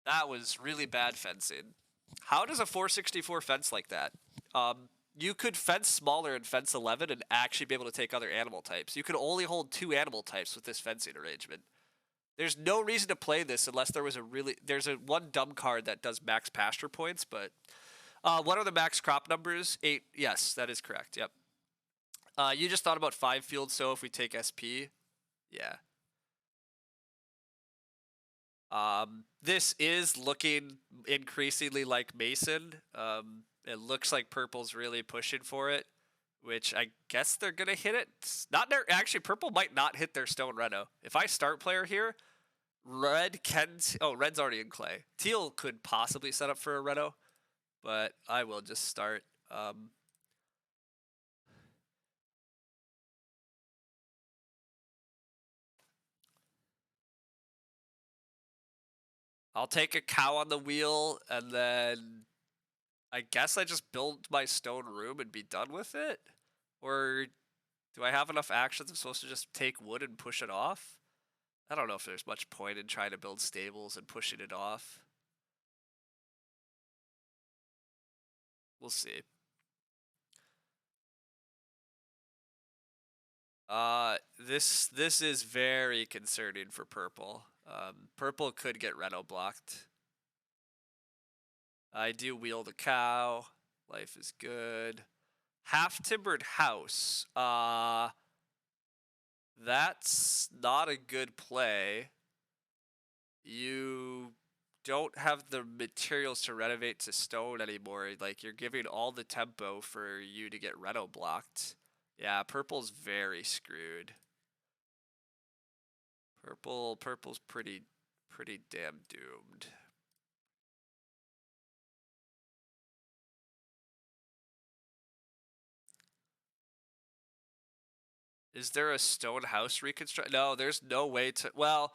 That was really bad fencing. How does a 464 fence like that? You could fence smaller in fence 11 and actually be able to take other animal types. You could only hold 2 animal types with this fencing arrangement. There's no reason to play this unless there was there's a one dumb card that does max pasture points, but what are the max crop numbers? 8. Yes, that is correct. Yep. You just thought about 5 fields, so if we take SP, yeah. This is looking increasingly like Mason. It looks like purple's really pushing for it, which I guess they're gonna hit it. Actually, purple might not hit their stone reno. If I start player here, red can. Oh, red's already in clay. Teal could possibly set up for a reno, but I will just start. I'll take a cow on the wheel, and then I guess I just build my stone room and be done with it? Or do I have enough actions I'm supposed to just take wood and push it off? I don't know if there's much point in trying to build stables and pushing it off. We'll see. This is very concerning for purple. Purple could get reno blocked. I do wheel the cow. Life is good. Half timbered house. That's not a good play. You don't have the materials to renovate to stone anymore. Like, you're giving all the tempo for you to get reno blocked. Yeah, purple's very screwed. Purple's pretty damn doomed. Is there a stone house reconstruct? No, there's no way to. Well,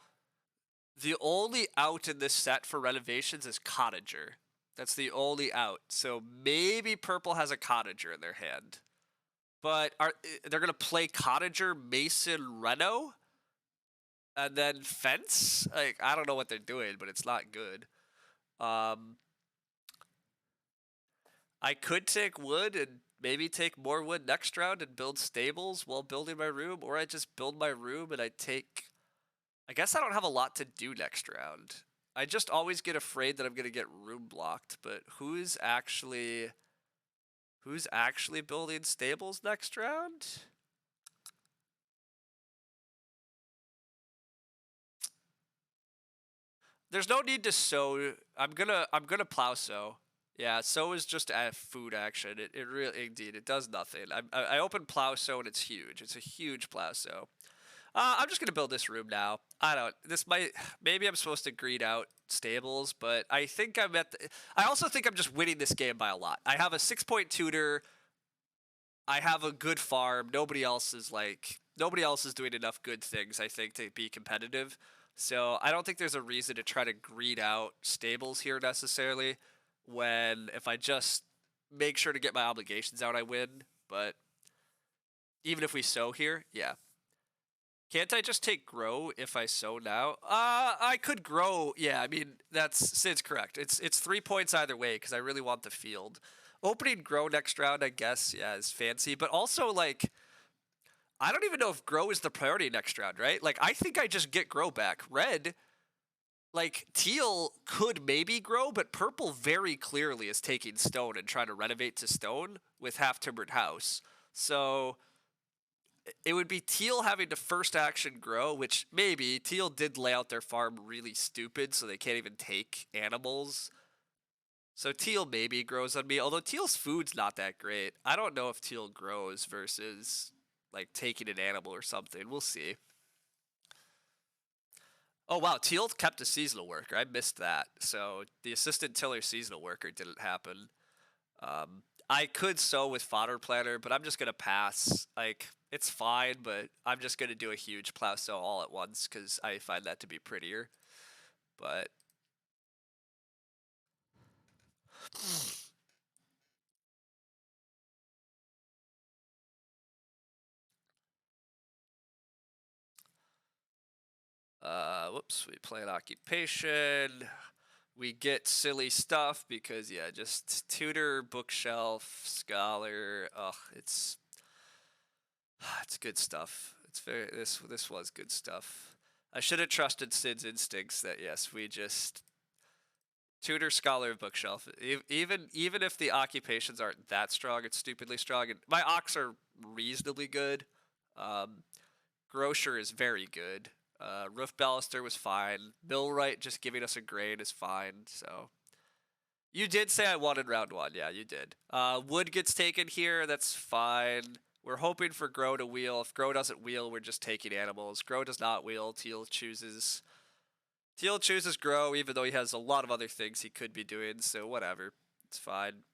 the only out in this set for renovations is cottager. That's the only out. So maybe purple has a cottager in their hand. But they're gonna play cottager, mason, reno, and then fence? Like, I don't know what they're doing, but it's not good. I could take wood and maybe take more wood next round and build stables while building my room, or I just build my room and I take. I guess I don't have a lot to do next round. I just always get afraid that I'm gonna get room blocked, but who's actually building stables next round? There's no need to sow. I'm gonna plow sow. Yeah, sow is just a food action. It really, indeed, it does nothing. I open plow sow and it's huge. It's a huge plow sow. I'm just gonna build this room now. I don't. This might. Maybe I'm supposed to greed out stables, but I think I'm at. I also think I'm just winning this game by a lot. I have a 6-point tutor. I have a good farm. Nobody else is doing enough good things, I think, to be competitive. So I don't think there's a reason to try to greed out stables here necessarily. When if I just make sure to get my obligations out, I win. But even if we sow here, yeah. Can't I just take grow if I sow now? I could grow. Yeah, I mean Sid's correct. It's 3 points either way because I really want the field. Opening grow next round, I guess, yeah, is fancy. But also, like, I don't even know if grow is the priority next round, right? Like, I think I just get grow back. Red, like, teal could maybe grow, but purple very clearly is taking stone and trying to renovate to stone with half-timbered house. So it would be teal having to first action grow, which maybe teal did lay out their farm really stupid, so they can't even take animals. So teal maybe grows on me, although teal's food's not that great. I don't know if teal grows versus like taking an animal or something. We'll see. Oh wow, teal kept a seasonal worker. I missed that. So the assistant tiller seasonal worker didn't happen. I could sow with fodder planter, but I'm just gonna pass. Like, it's fine, but I'm just gonna do a huge plow sow all at once because I find that to be prettier. But whoops, we play an occupation. We get silly stuff because yeah, just tutor, bookshelf, scholar. Ugh, it's good stuff. It's very this was good stuff. I should have trusted Sid's instincts that yes, we just tutor, scholar, bookshelf. Even if the occupations aren't that strong, it's stupidly strong. And my ox are reasonably good. Grocer is very good. Roof baluster was fine. Millwright just giving us a grain is fine. So you did say I wanted round one. Yeah, you did. Wood gets taken here. That's fine. We're hoping for grow to wheel. If grow doesn't wheel, we're just taking animals. Grow does not wheel. Teal chooses grow, even though he has a lot of other things he could be doing. So whatever, it's fine.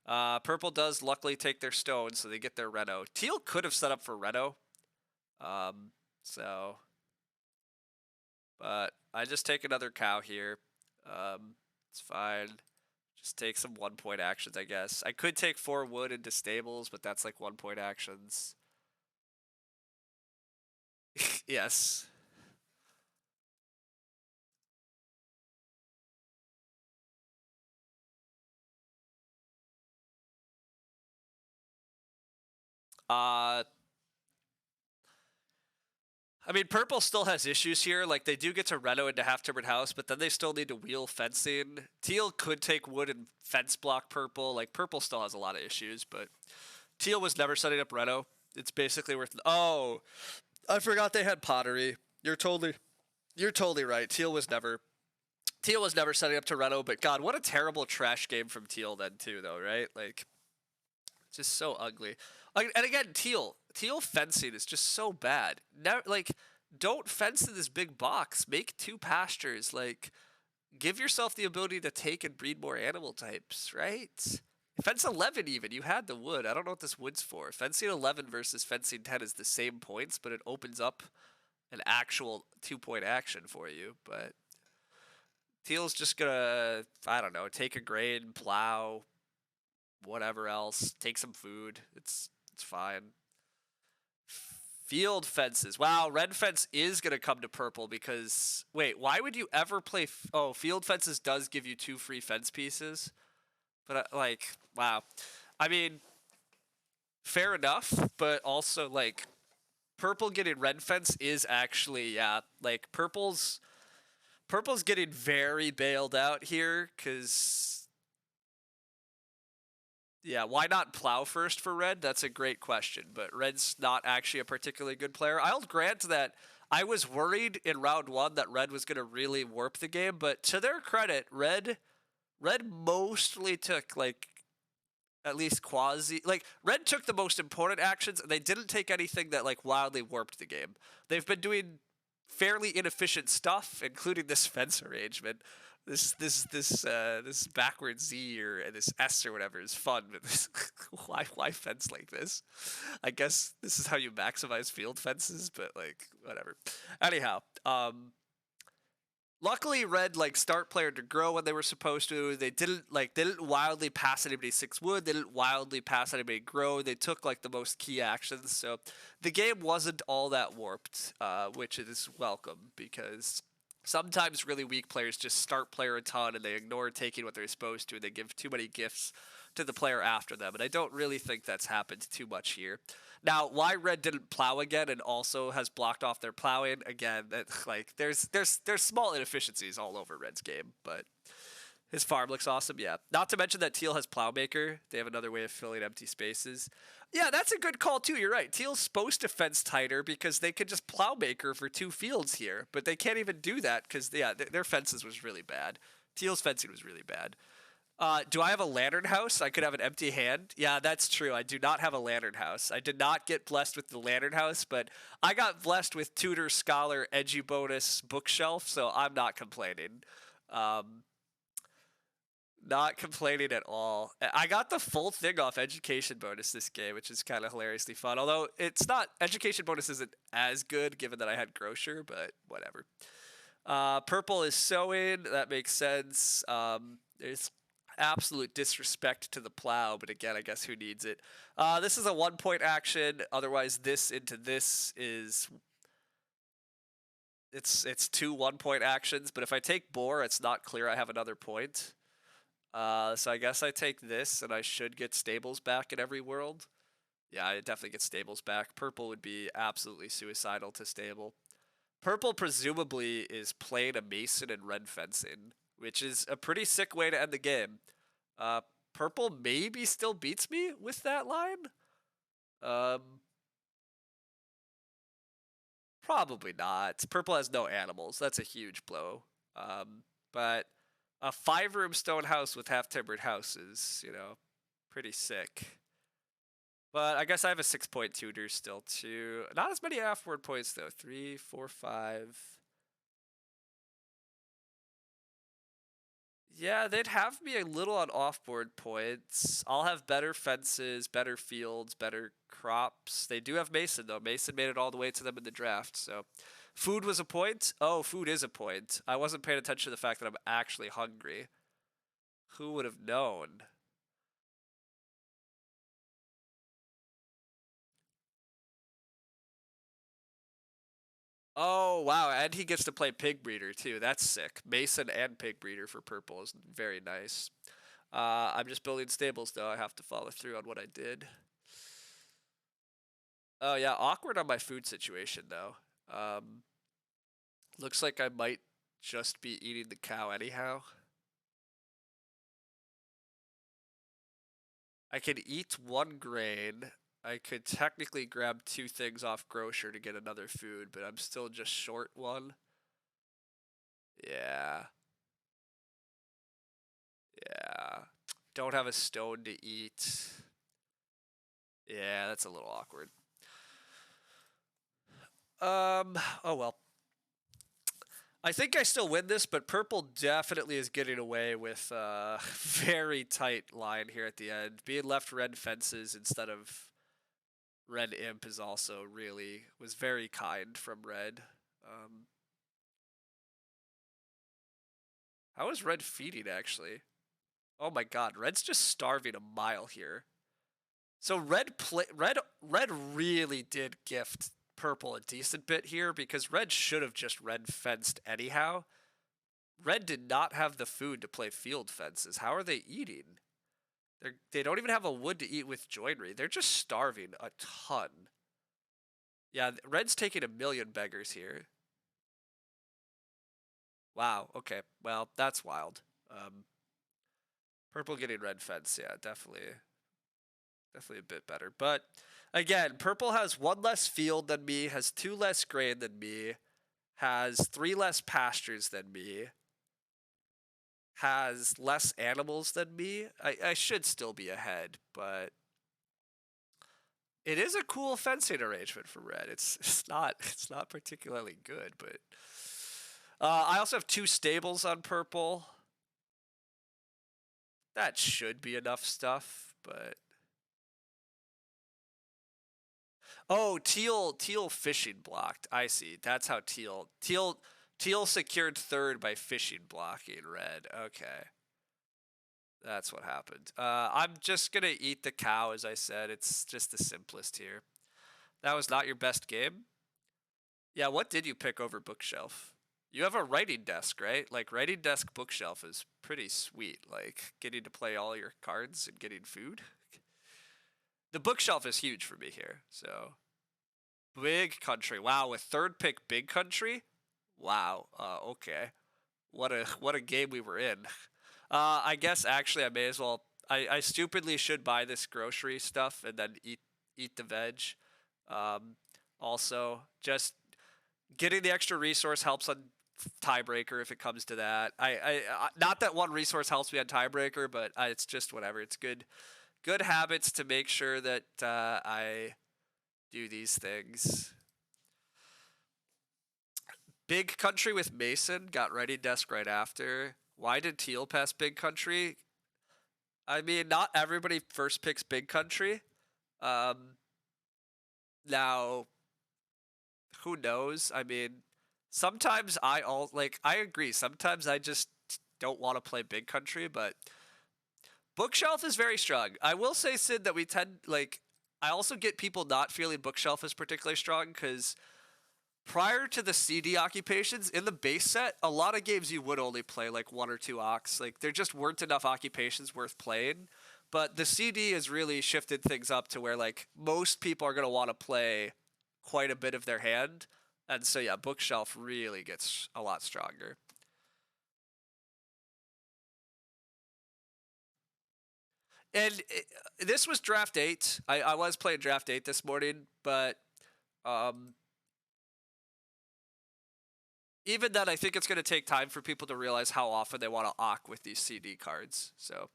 Purple does luckily take their stone, so they get their reno. Teal could have set up for reno. So but I just take another cow here. It's fine. Just take some 1-point actions, I guess. I could take 4 wood into stables, but that's like 1-point actions. Yes. I mean, purple still has issues here. Like, they do get to reno into half-timbered house, but then they still need to wheel fencing. Teal could take wood and fence block purple. Like, purple still has a lot of issues, but teal was never setting up reno. It's basically worth. Oh, I forgot they had pottery. You're totally right. Teal was never setting up to reno. But God, what a terrible trash game from teal then too, though, right? Like, just so ugly. Like, and again, teal fencing is just so bad. Never, like, don't fence in this big box. Make 2 pastures. Like, give yourself the ability to take and breed more animal types, right? Fence 11 even, you had the wood. I don't know what this wood's for. Fencing 11 versus fencing 10 is the same points, but it opens up an actual 2-point action for you. But teal's just gonna, I don't know, take a grain, plow, whatever else, take some food. It's fine. Field fences. Wow, red fence is gonna come to purple because wait, why would you ever play? Oh, field fences does give you 2 free fence pieces, but like, wow. I mean, fair enough, but also like purple getting red fence is actually, yeah, like purple's getting very bailed out here because, yeah, why not plow first for red? That's a great question, but red's not actually a particularly good player. I'll grant that I was worried in round 1 that red was going to really warp the game, but to their credit, red mostly took like at least quasi, like red took the most important actions and they didn't take anything that like wildly warped the game. They've been doing fairly inefficient stuff, including this fence arrangement. This backwards Z or this S or whatever is fun, but this, why fence like this? I guess this is how you maximize field fences, but like whatever. Anyhow, luckily, red like start player to grow when they were supposed to. They didn't wildly pass anybody 6 wood. They didn't wildly pass anybody grow. They took like the most key actions. So the game wasn't all that warped, which is welcome because sometimes really weak players just start player a ton and they ignore taking what they're supposed to and they give too many gifts to the player after them. And I don't really think that's happened too much here. Now, why red didn't plow again and also has blocked off their plowing again? That like there's small inefficiencies all over red's game, but his farm looks awesome. Yeah, not to mention that teal has plowmaker. They have another way of filling empty spaces. Yeah, that's a good call too. You're right. Teal's supposed to fence tighter because they could just plowmaker for 2 fields here, but they can't even do that because yeah, their fences was really bad. Teal's fencing was really bad. Do I have a lantern house? I could have an empty hand. Yeah, that's true. I do not have a lantern house. I did not get blessed with the lantern house, but I got blessed with tutor, scholar, edgy bonus, bookshelf, so I'm not complaining. Not complaining at all. I got the full thing off education bonus this game, which is kind of hilariously fun. Although it's not, education bonus isn't as good given that I had grocer, but whatever. Purple is sowing. That makes sense. There's absolute disrespect to the plow, but again, I guess who needs it? This is a 1-point action. Otherwise, this into this is it's 2 1-point actions. But if I take bore, it's not clear I have another point. So I guess I take this, and I should get stables back in every world. Yeah, I definitely get stables back. Purple would be absolutely suicidal to stable. Purple presumably is playing a mason and red fencing, which is a pretty sick way to end the game. Purple maybe still beats me with that line. Probably not. Purple has no animals. That's a huge blow. But a 5-room stone house with half-timbered houses, you know, pretty sick. But I guess I have a 6-point tutor still too. Not as many half-word points though. 3, 4, 5. Yeah, they'd have me a little on off-board points. I'll have better fences, better fields, better crops. They do have Mason, though. Mason made it all the way to them in the draft, so... Food was a point? Oh, food is a point. I wasn't paying attention to the fact that I'm actually hungry. Who would have known? Oh, wow, and he gets to play Pig Breeder, too. That's sick. Mason and Pig Breeder for purple is very nice. I'm just building stables, though. I have to follow through on what I did. Oh, yeah, awkward on my food situation, though. Looks like I might just be eating the cow anyhow. I could eat 1 grain. I could technically grab 2 things off grocer to get another food, but I'm still just short 1. Yeah. Yeah. Don't have a stone to eat. Yeah, that's a little awkward. Oh well. I think I still win this, but purple definitely is getting away with a very tight line here at the end. Being left red fences instead of red imp is also really, was very kind from red. How is red feeding, actually? Oh my god, red's just starving a mile here. So red really did gift purple a decent bit here because red should have just red fenced anyhow. Red did not have the food to play field fences. How are they eating? They don't even have a wood to eat with joinery. They're just starving a ton. Yeah, red's taking a million beggars here. Wow, okay. Well, that's wild. Purple getting red fence, yeah, definitely a bit better. But again, purple has 1 less field than me, has 2 less grain than me, has 3 less pastures than me, has less animals than me. I should still be ahead, but it is a cool fencing arrangement for red. It's not particularly good, but I also have 2 stables on purple. That should be enough stuff, but oh, teal fishing blocked. I see. That's how teal secured third by fishing blocking red. Okay. That's what happened. I'm just gonna eat the cow, as I said. It's just the simplest here. That was not your best game? Yeah, what did you pick over bookshelf? You have a writing desk, right? Like, writing desk bookshelf is pretty sweet. Like, getting to play all your cards and getting food. The bookshelf is huge for me here, so. Big country. Wow, with third pick big country? Wow, okay. What a game we were in. I guess actually I may as well. I stupidly should buy this grocery stuff and then eat the veg. Also, just getting the extra resource helps on tiebreaker if it comes to that. I not that one resource helps me on tiebreaker, but it's just whatever. It's good habits to make sure that I do these things. Big country with Mason got ready desk right after. Why did teal pass big country? I mean, not everybody first picks big country. Now, who knows? I mean, sometimes I agree. Sometimes I just don't want to play big country, but bookshelf is very strong. I will say, Sid, that we tend I also get people not feeling bookshelf is particularly strong because prior to the CD occupations in the base set, a lot of games you would only play like 1 or 2 ox. Like there just weren't enough occupations worth playing. But the CD has really shifted things up to where like most people are going to want to play quite a bit of their hand. And so yeah, bookshelf really gets a lot stronger. And this was draft 8. I was playing draft 8 this morning, but even then, I think it's going to take time for people to realize how often they want to awk with these CD cards. So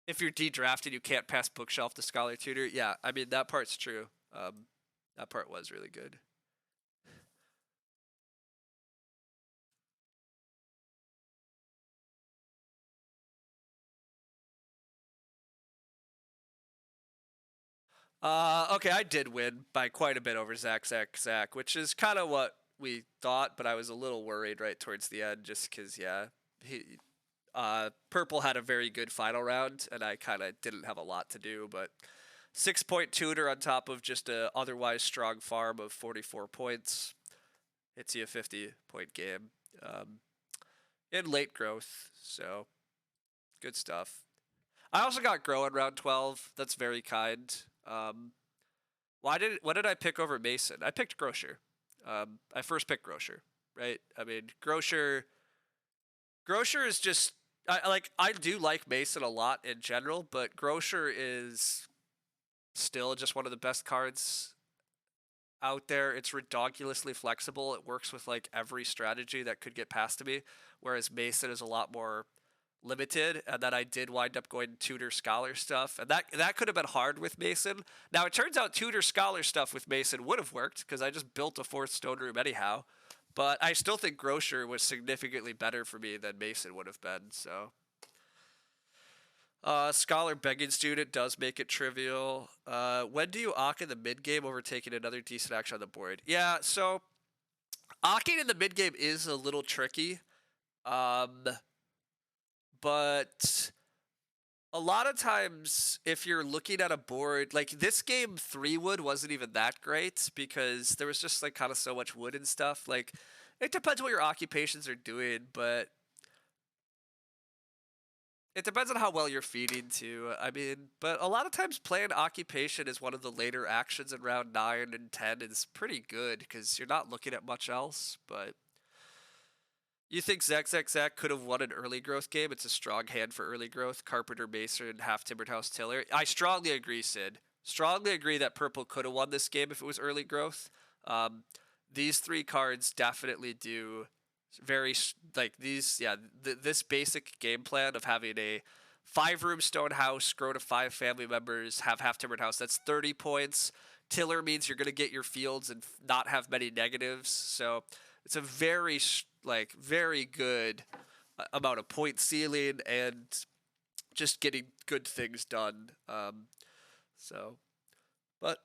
if you're de-drafted, you can't pass bookshelf to Scholar Tutor. Yeah, I mean, that part's true. That part was really good. Okay, I did win by quite a bit over Zach, which is kind of what we thought, but I was a little worried right towards the end just because, yeah, Purple had a very good final round, and I kind of didn't have a lot to do, but 6-point tutor on top of just a otherwise strong farm of 44 points. Hits you a 50-point game. In late growth, so good stuff. I also got grow in round 12. That's very kind. What did I pick over Mason? I picked Grocer. I first picked Grocer, right? I mean, Grocer is just I do like Mason a lot in general, but Grocer is still just one of the best cards out there. It's ridiculously flexible. It works with like every strategy that could get past to me, whereas Mason is a lot more limited, and then I did wind up going tutor scholar stuff, and that could have been hard with Mason. Now it turns out tutor scholar stuff with Mason would have worked because I just built a 4th stone room anyhow, But I still think Grocer was significantly better for me than Mason would have been. So, Scholar Begging Student does make it trivial. When do you Ock in the mid game over taking another decent action on the board? Yeah, so Ocking in the mid game is a little tricky. But a lot of times, if you're looking at a board, like this game, 3 wood wasn't even that great because there was just like kind of so much wood and stuff. Like, it depends what your occupations are doing, but it depends on how well you're feeding too. I mean, but a lot of times playing occupation is one of the later actions in round 9 and 10 is pretty good because you're not looking at much else, but. You think Zach could have won an early growth game? It's a strong hand for early growth. Carpenter, Mason, Half Timbered House, Tiller. I strongly agree, Sid. Strongly agree that Purple could have won this game if it was early growth. These 3 cards definitely do very like these. Yeah, this basic game plan of having a 5-room stone house, grow to 5 family members, have Half Timbered House. That's 30 points. Tiller means you're gonna get your fields and not have many negatives. So it's a very very good amount of point ceiling and just getting good things done. But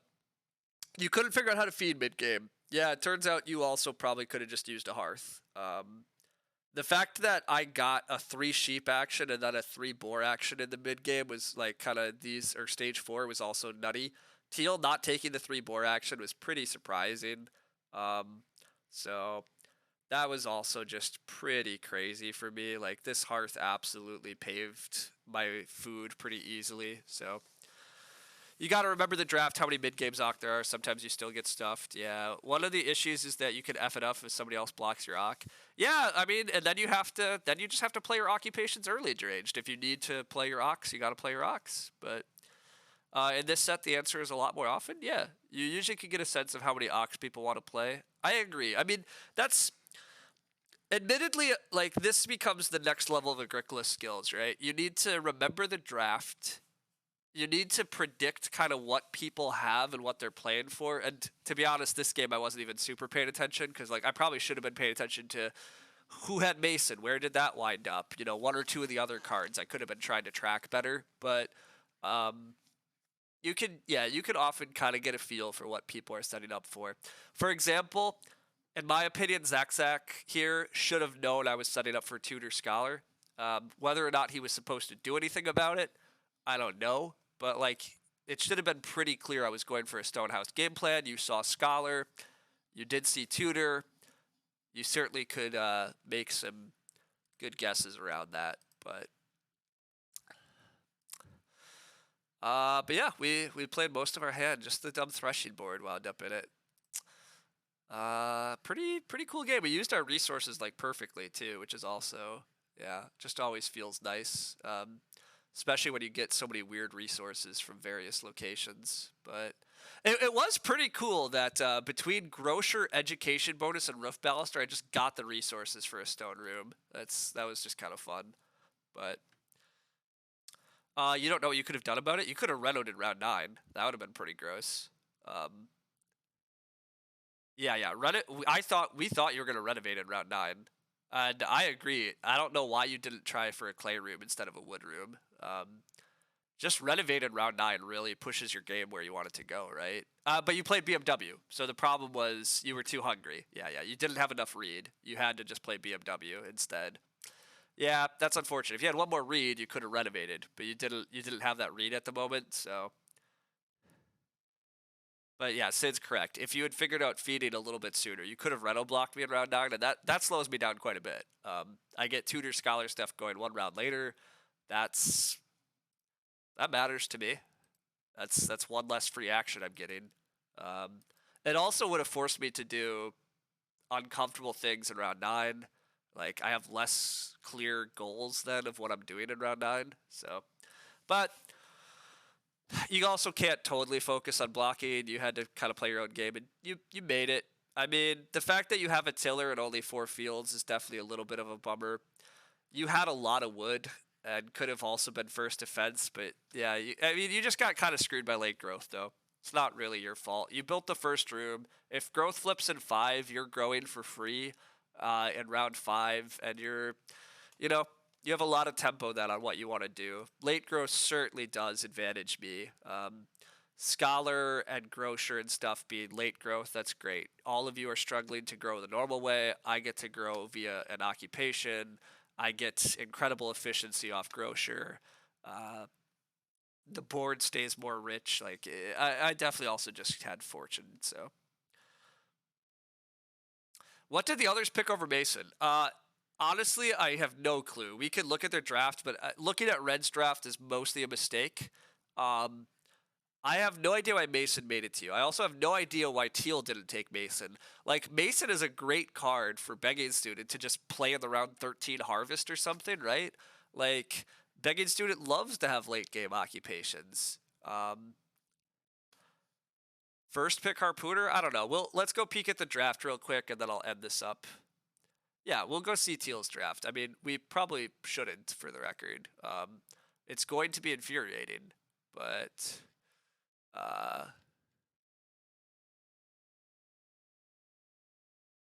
you couldn't figure out how to feed mid game. Yeah, it turns out you also probably could have just used a hearth. The fact that I got a 3 sheep action and then a 3 boar action in the mid game was like kind of or stage 4 was also nutty. Teal not taking the 3 boar action was pretty surprising. So that was also just pretty crazy for me. Like, this hearth absolutely paved my food pretty easily. So you got to remember the draft, how many mid games Ock there are. Sometimes you still get stuffed. Yeah. One of the issues is that you can F it up if somebody else blocks your Ock. Yeah, I mean, and then you just have to play your occupations early deranged. If you need to play your Ocks, you got to play your Ocks. But in this set, the answer is a lot more often. Yeah. You usually can get a sense of how many Ocks people want to play. I agree. I mean, that's. Admittedly, like, this becomes the next level of Agricola skills, right? You need to remember the draft. You need to predict kind of what people have and what they're playing for. And to be honest, this game I wasn't even super paying attention because, like, I probably should have been paying attention to who had Mason, where did that wind up? You know, 1 or 2 of the other cards I could have been trying to track better. But you can often kind of get a feel for what people are setting up for. For example, in my opinion, Zach here should have known I was setting up for Tutor Scholar. Whether or not he was supposed to do anything about it, I don't know. But, like, it should have been pretty clear I was going for a Stonehouse game plan. You saw Scholar. You did see Tutor. You certainly could make some good guesses around that. But yeah, we played most of our hand. Just the dumb threshing board wound up in it. Pretty cool game. We used our resources like perfectly too, which is also, yeah, just always feels nice. Especially when you get so many weird resources from various locations. But it was pretty cool that between Grocer, Education Bonus, and Roof Baluster, I just got the resources for a stone room. That was just kind of fun. But you don't know what you could have done about it? You could have renoed in round 9. That would have been pretty gross. Yeah, we thought you were gonna renovate in round 9, and I agree. I don't know why you didn't try for a clay room instead of a wood room. Just renovate in round 9 really pushes your game where you want it to go, right? But you played BMW, so the problem was you were too hungry. Yeah, you didn't have enough read. You had to just play BMW instead. Yeah, that's unfortunate. If you had one more read, you could have renovated, but you didn't have that read at the moment, so. But yeah, Sid's correct. If you had figured out feeding a little bit sooner, you could have reno blocked me in round 9, and that slows me down quite a bit. I get Tutor Scholar stuff going 1 round later. That matters to me. That's 1 less free action I'm getting. It also would have forced me to do uncomfortable things in round 9. Like, I have less clear goals then of what I'm doing in round 9. So, but you also can't totally focus on blocking. You had to kind of play your own game, and you made it. I mean, the fact that you have a tiller and only 4 fields is definitely a little bit of a bummer. You had a lot of wood and could have also been first defense, but yeah, you just got kind of screwed by late growth, though. It's not really your fault. You built the first room. If growth flips in 5, you're growing for free in round 5, and you know, you have a lot of tempo then on what you want to do. Late growth certainly does advantage me. Scholar and Grocer and stuff being late growth, that's great. All of you are struggling to grow the normal way. I get to grow via an occupation. I get incredible efficiency off Grocer. The board stays more rich. Like I definitely also just had fortune. So, what did the others pick over Mason? Honestly, I have no clue. We could look at their draft, but looking at Red's draft is mostly a mistake. I have no idea why Mason made it to you. I also have no idea why Teal didn't take Mason. Like, Mason is a great card for Begging Student to just play in the round 13 Harvest or something, right? Like, Begging Student loves to have late game occupations. First pick Harpooner? I don't know. Let's go peek at the draft real quick, and then I'll end this up. Yeah, we'll go see Teal's draft. I mean, we probably shouldn't, for the record. It's going to be infuriating, but...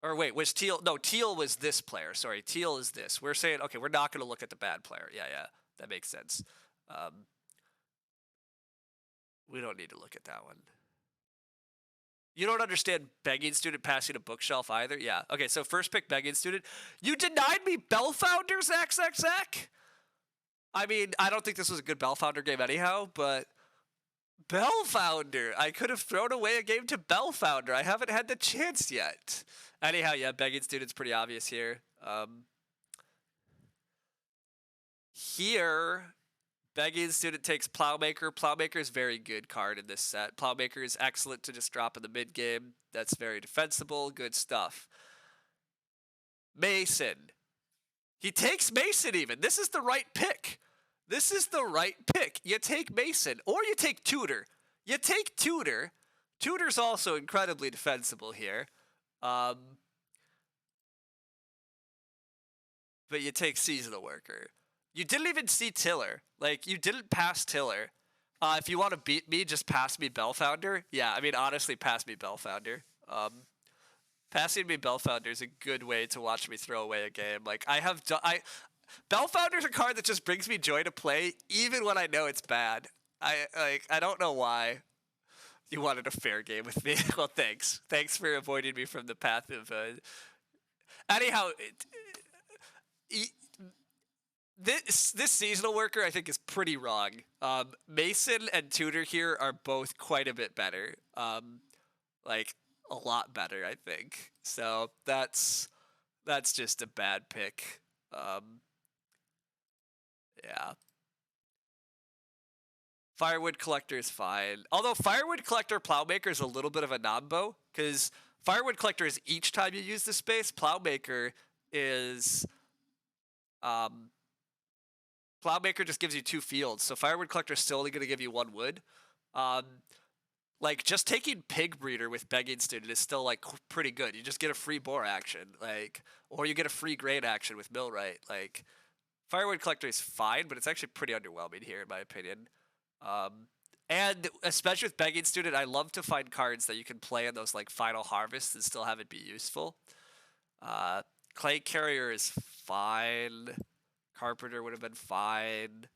or wait, was Teal? No, Teal was this player. Sorry, Teal is this. We're saying, okay, we're not going to look at the bad player. Yeah, that makes sense. We don't need to look at that one. You don't understand Begging Student passing a bookshelf either? Yeah. Okay, so first pick Begging Student. You denied me Bellfounders, XXX? I mean, I don't think this was a good Bellfounder game anyhow, but... Bellfounder! I could have thrown away a game to Bellfounder. I haven't had the chance yet. Anyhow, yeah, Begging Student's pretty obvious here. Here, Begging Student takes Plowmaker. Plowmaker is a very good card in this set. Plowmaker is excellent to just drop in the mid game. That's very defensible. Good stuff. Mason. He takes Mason even. This is the right pick. This is the right pick. You take Mason, or you take Tutor. You take Tutor. Tutor's also incredibly defensible here. But you take Seasonal Worker. You didn't even see Tiller. Like, you didn't pass Tiller. If you want to beat me, just pass me Bellfounder. Yeah, I mean, honestly, pass me Bellfounder. Passing me Bellfounder is a good way to watch me throw away a game. Like, Bellfounder's a card that just brings me joy to play, even when I know it's bad. I don't know why you wanted a fair game with me. Well, thanks. Thanks for avoiding me from the path of... Anyhow, this Seasonal Worker, I think, is pretty wrong. Mason and Tutor here are both quite a bit better. Like, a lot better, I think. So, that's just a bad pick. Yeah. Firewood Collector is fine. Although Firewood Collector Plowmaker is a little bit of a nombo, because Firewood Collector is each time you use the space. Plowmaker is... Plowmaker just gives you 2 fields, so Firewood Collector is still only going to give you 1 wood. Like, just taking Pig Breeder with Begging Student is still, like, pretty good. You just get a free boar action, like, or you get a free grain action with Millwright. Like, Firewood Collector is fine, but it's actually pretty underwhelming here, in my opinion. And especially with Begging Student, I love to find cards that you can play in those, like, final harvests and still have it be useful. Clay Carrier is fine. Carpenter would have been fine.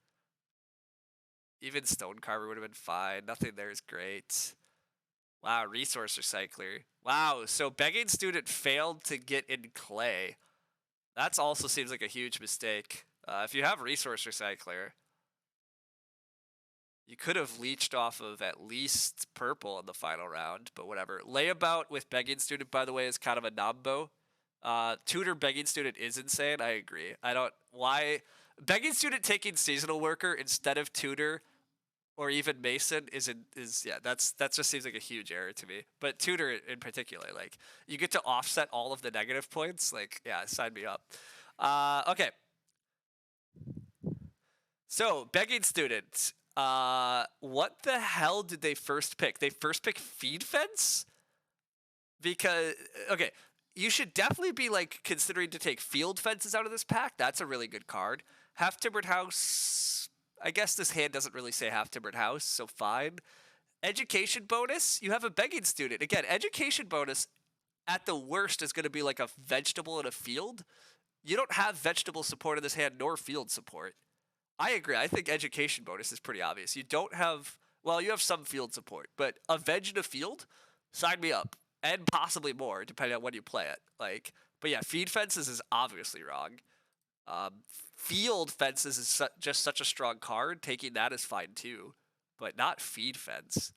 Even Stone Carver would have been fine. Nothing there is great. Wow, Resource Recycler. Wow, so Begging Student failed to get in Clay. That also seems like a huge mistake. If you have Resource Recycler, you could have leached off of at least purple in the final round, but whatever. Layabout with Begging Student, by the way, is kind of a nombo. Tutor Begging Student is insane. I agree. Why Begging Student taking Seasonal Worker instead of Tutor or even Mason that just seems like a huge error to me. But Tutor in particular, like, you get to offset all of the negative points. Like, yeah, sign me up. Okay. So, Begging Student, what the hell did they first pick? They first picked Feed Fence? Because, okay, you should definitely be, like, considering to take Field Fences out of this pack. That's a really good card. Half Timbered House, I guess this hand doesn't really say Half Timbered House, so fine. Education bonus, you have a begging student. Again, education bonus at the worst is going to be like a vegetable in a field. You don't have vegetable support in this hand nor field support. I agree. I think education bonus is pretty obvious. You don't have, well, you have some field support, but a veg in a field, sign me up. And possibly more, depending on when you play it. Like, but yeah, feed fences is obviously wrong. Um, Field fences is just such a strong card. Taking that is fine too, but not feed fence.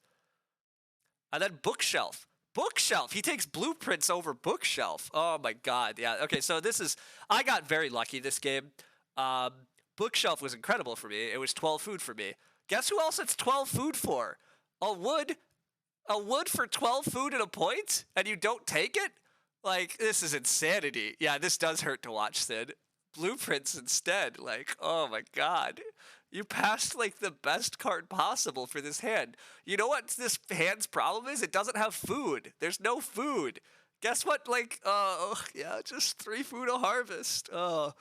And then bookshelf. Bookshelf. He takes blueprints over bookshelf. Oh my god. Yeah. Okay. So this is. I got very lucky this game. Um, Bookshelf was incredible for me. It was 12 food for me. Guess who else it's 12 food for? A wood. A wood for 12 food and a point, and you don't take it? Like, this is insanity. Yeah, this does hurt to watch, Sid. Blueprints instead. Like, oh my god. You passed, like, the best card possible for this hand. You know what this hand's problem is? It doesn't have food. There's no food. Guess what? Like, yeah, just 3 food a harvest. Oh.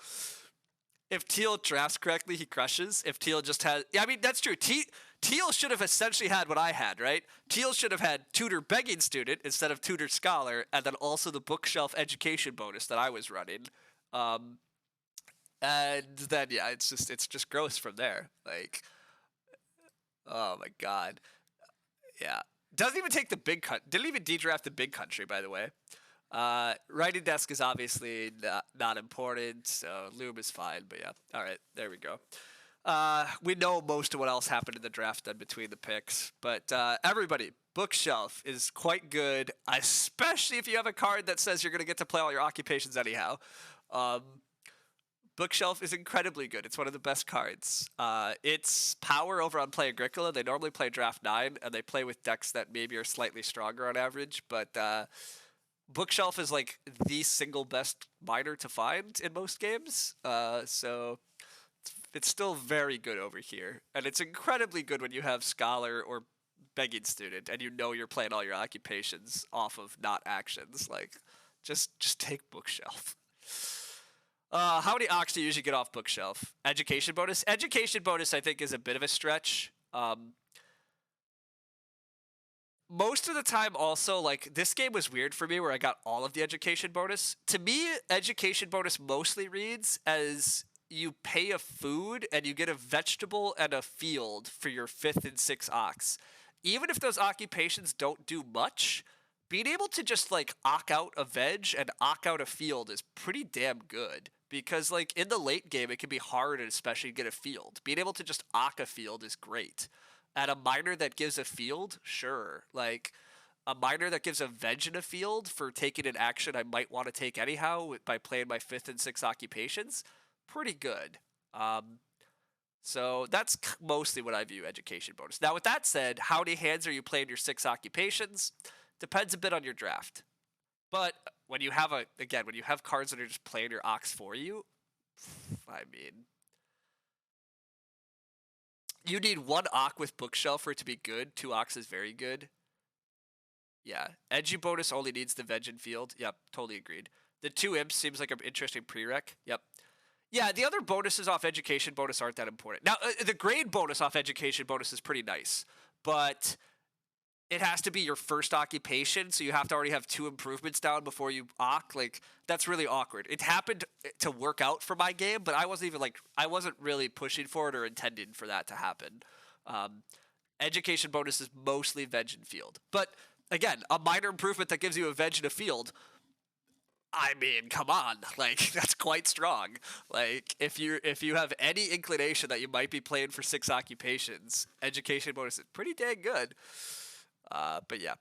If Teal drafts correctly, he crushes. If Teal just has... Yeah, I mean, that's true. Teal should have essentially had what I had, right? Teal should have had Tutor Begging Student instead of Tutor Scholar, and then also the Bookshelf Education bonus that I was running. And then, yeah, it's just gross from there. Like, oh my god. Yeah. Doesn't even take the big... Didn't even de-draft the big country, by the way. Writing desk is obviously not important, so Loom is fine, but yeah. All right, there we go. We know most of what else happened in the draft then between the picks, but everybody, Bookshelf is quite good, especially if you have a card that says you're going to get to play all your occupations anyhow. Bookshelf is incredibly good. It's one of the best cards. Its power over on Play Agricola, they normally play draft 9, and they play with decks that maybe are slightly stronger on average, but Bookshelf is like the single best miner to find in most games, so it's still very good over here. And it's incredibly good when you have Scholar or Begging Student, and you know you're playing all your occupations off of not actions. Like, just take Bookshelf. How many Ox do you usually get off Bookshelf? Education bonus? Education bonus, I think, is a bit of a stretch. Most of the time also, like, this game was weird for me where I got all of the education bonus. To me, education bonus mostly reads as you pay a food and you get a vegetable and a field for your 5th and 6th ox. Even if those occupations don't do much, being able to just, like, ock out a veg and ock out a field is pretty damn good. Because, like, in the late game, it can be hard, and especially to get a field. Being able to just ock a field is great. At a miner that gives a field, sure. Like, a miner that gives a veg in a field for taking an action I might want to take anyhow by playing my 5th and 6th occupations, pretty good. So that's mostly what I view education bonus. Now, with that said, how many hands are you playing your 6 occupations? Depends a bit on your draft. But when you have when you have cards that are just playing your ox for you, I mean, you need 1 Ock with Bookshelf for it to be good. 2 Ox is very good. Yeah. Edgy bonus only needs the veg and field. Yep, totally agreed. The 2 Imps seems like an interesting prereq. Yep. Yeah, the other bonuses off education bonus aren't that important. Now, the grade bonus off education bonus is pretty nice, but it has to be your first occupation, so you have to already have 2 improvements down before you ock. Like, that's really awkward. It happened to work out for my game, but I wasn't really pushing for it or intending for that to happen. Education bonus is mostly veg and field. But, again, a minor improvement that gives you a veg and a field, I mean, come on. Like, that's quite strong. Like, if you have any inclination that you might be playing for 6 occupations, education bonus is pretty dang good. But yeah.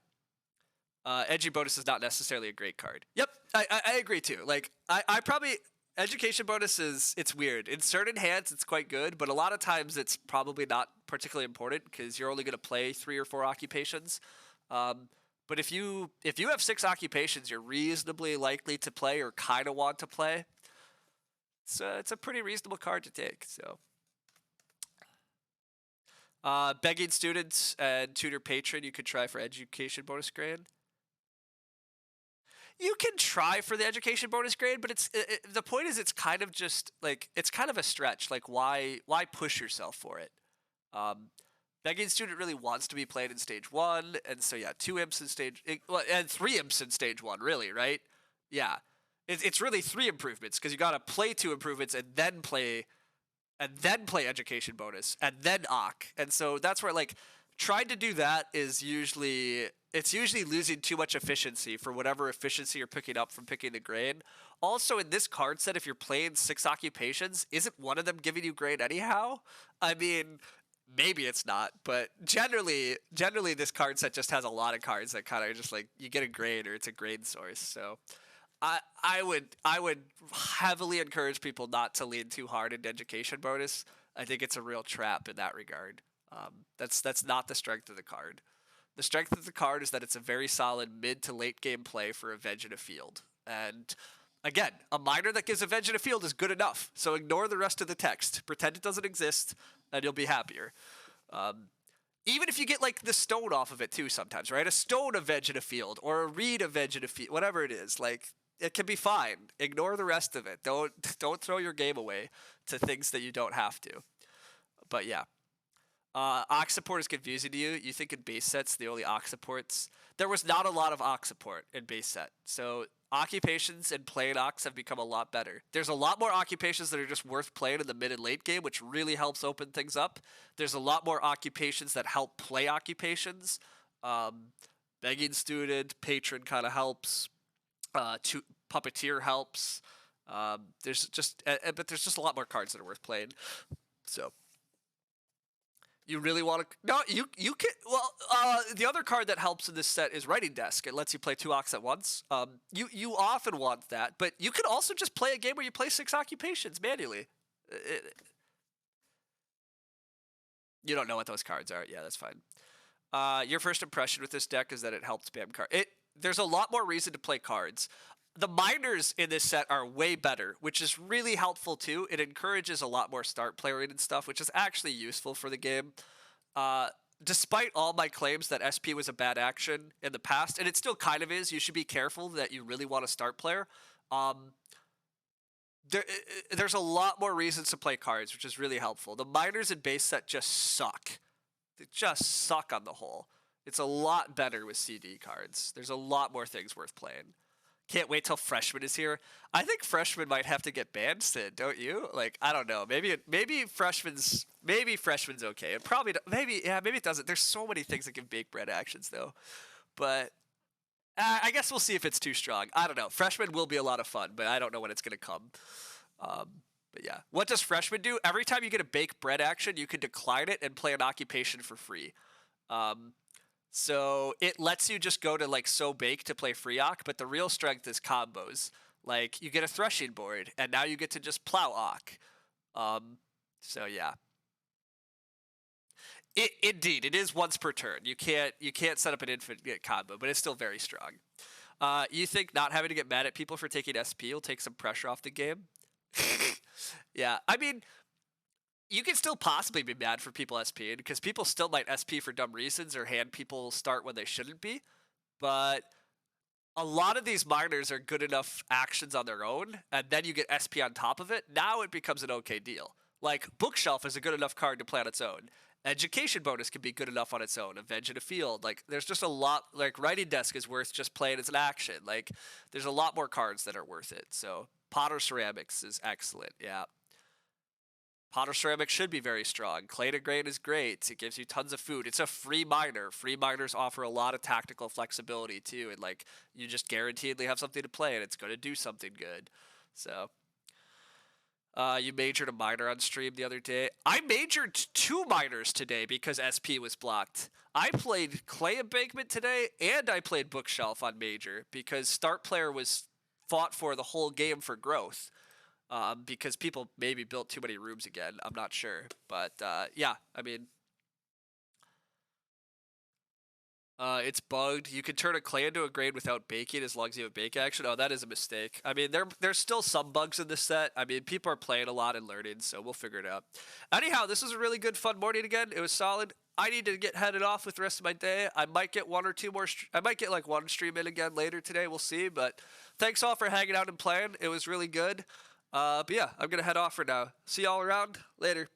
Edgy bonus is not necessarily a great card. Yep, I agree too. Like, I probably... Education bonus it's weird. In certain hands, it's quite good, but a lot of times it's probably not particularly important because you're only going to play 3 or 4 occupations. But if you have 6 occupations, you're reasonably likely to play or kind of want to play. So it's a pretty reasonable card to take, so... Begging students and tutor patron, you could try for education bonus grade. You can try for the education bonus grade, but the point is it's kind of just like it's kind of a stretch. Like why push yourself for it? Begging Student really wants to be played in stage 1, and so yeah, 2 imps in stage, well, and 3 imps in stage 1, really, right? Yeah, it's really 3 improvements because you gotta play 2 improvements and then play education bonus and then Ock, and so that's where like trying to do that is usually losing too much efficiency for whatever efficiency you're picking up from picking the grain. Also, in this card set, if you're playing 6 occupations, isn't one of them giving you grain anyhow? I mean, maybe it's not, but generally this card set just has a lot of cards that kind of just like you get a grain or it's a grain source. So I would heavily encourage people not to lean too hard into education bonus. I think it's a real trap in that regard. That's not the strength of the card. The strength of the card is that it's a very solid mid to late game play for Avenge in a Field. And again, a miner that gives Avenge in a Field is good enough. So ignore the rest of the text. Pretend it doesn't exist, and you'll be happier. Even if you get like the stone off of it too sometimes, right? A stone Avenge in a Field or a reed Avenge in a Field, whatever it is, like it can be fine. Ignore the rest of it. Don't throw your game away to things that you don't have to. But yeah. Ox support is confusing to you. You think in base sets the only Ox supports. There was not a lot of Ox support in base set. So occupations and playing Ox have become a lot better. There's a lot more occupations that are just worth playing in the mid and late game, which really helps open things up. There's a lot more occupations that help play occupations. Begging Student, Patron kind of helps. Puppeteer helps. But there's just a lot more cards that are worth playing. So you really want to? No, you can. Well, the other card that helps in this set is Writing Desk. It lets you play 2 Ox at once. You often want that, but you can also just play a game where you play 6 occupations manually. You don't know what those cards are. Yeah, that's fine. Your first impression with this deck is that it helped spam card. There's a lot more reason to play cards. The miners in this set are way better, which is really helpful too. It encourages a lot more start playing and stuff, which is actually useful for the game. Despite all my claims that SP was a bad action in the past, and it still kind of is, you should be careful that you really want a start player. There's a lot more reasons to play cards, which is really helpful. The miners in base set just suck. They just suck on the whole. It's a lot better with CD cards. There's a lot more things worth playing. Can't wait till Freshman is here. I think Freshman might have to get banned, Sid, don't you? Like, I don't know. Maybe Freshman's okay. It probably maybe it doesn't. There's so many things that give bake bread actions though. But I guess we'll see if it's too strong. I don't know. Freshman will be a lot of fun, but I don't know when it's gonna come. But yeah, what does Freshman do? Every time you get a bake bread action, you can decline it and play an occupation for free. So it lets you just go to like So Bake to play free Ock, but the real strength is combos. Like you get a threshing board, and now you get to just plow Ock. So yeah. Indeed, it is once per turn. You can't set up an infinite combo, but it's still very strong. You think not having to get mad at people for taking SP will take some pressure off the game? Yeah, I mean, you can still possibly be mad for people SPing because people still might SP for dumb reasons or hand people start when they shouldn't be. But a lot of these miners are good enough actions on their own, and then you get SP on top of it. Now it becomes an okay deal. Like Bookshelf is a good enough card to play on its own. Education bonus can be good enough on its own. Avenge in a Field, like there's just a lot. Like Writing Desk is worth just playing as an action. Like there's a lot more cards that are worth it. So Potter Ceramics is excellent. Yeah. Potter Ceramics should be very strong. Clay to Grain is great. It gives you tons of food. It's a free miner. Free miners offer a lot of tactical flexibility too, and like you just guaranteedly have something to play, and it's going to do something good. So, you majored a miner on stream the other day. I majored 2 miners today because SP was blocked. I played Clay Embankment today, and I played Bookshelf on major because start player was fought for the whole game for growth. Because people maybe built too many rooms again. I'm not sure. But, yeah, I mean, it's bugged. You can turn a clay into a grain without baking as long as you have bake action. Oh, that is a mistake. I mean, there's still some bugs in this set. I mean, people are playing a lot and learning, so we'll figure it out. Anyhow, this was a really good, fun morning again. It was solid. I need to get headed off with the rest of my day. I might get 1 or 2 more. I might get like 1 stream in again later today. We'll see. But thanks all for hanging out and playing. It was really good. But yeah, I'm going to head off for now. See y'all around. Later.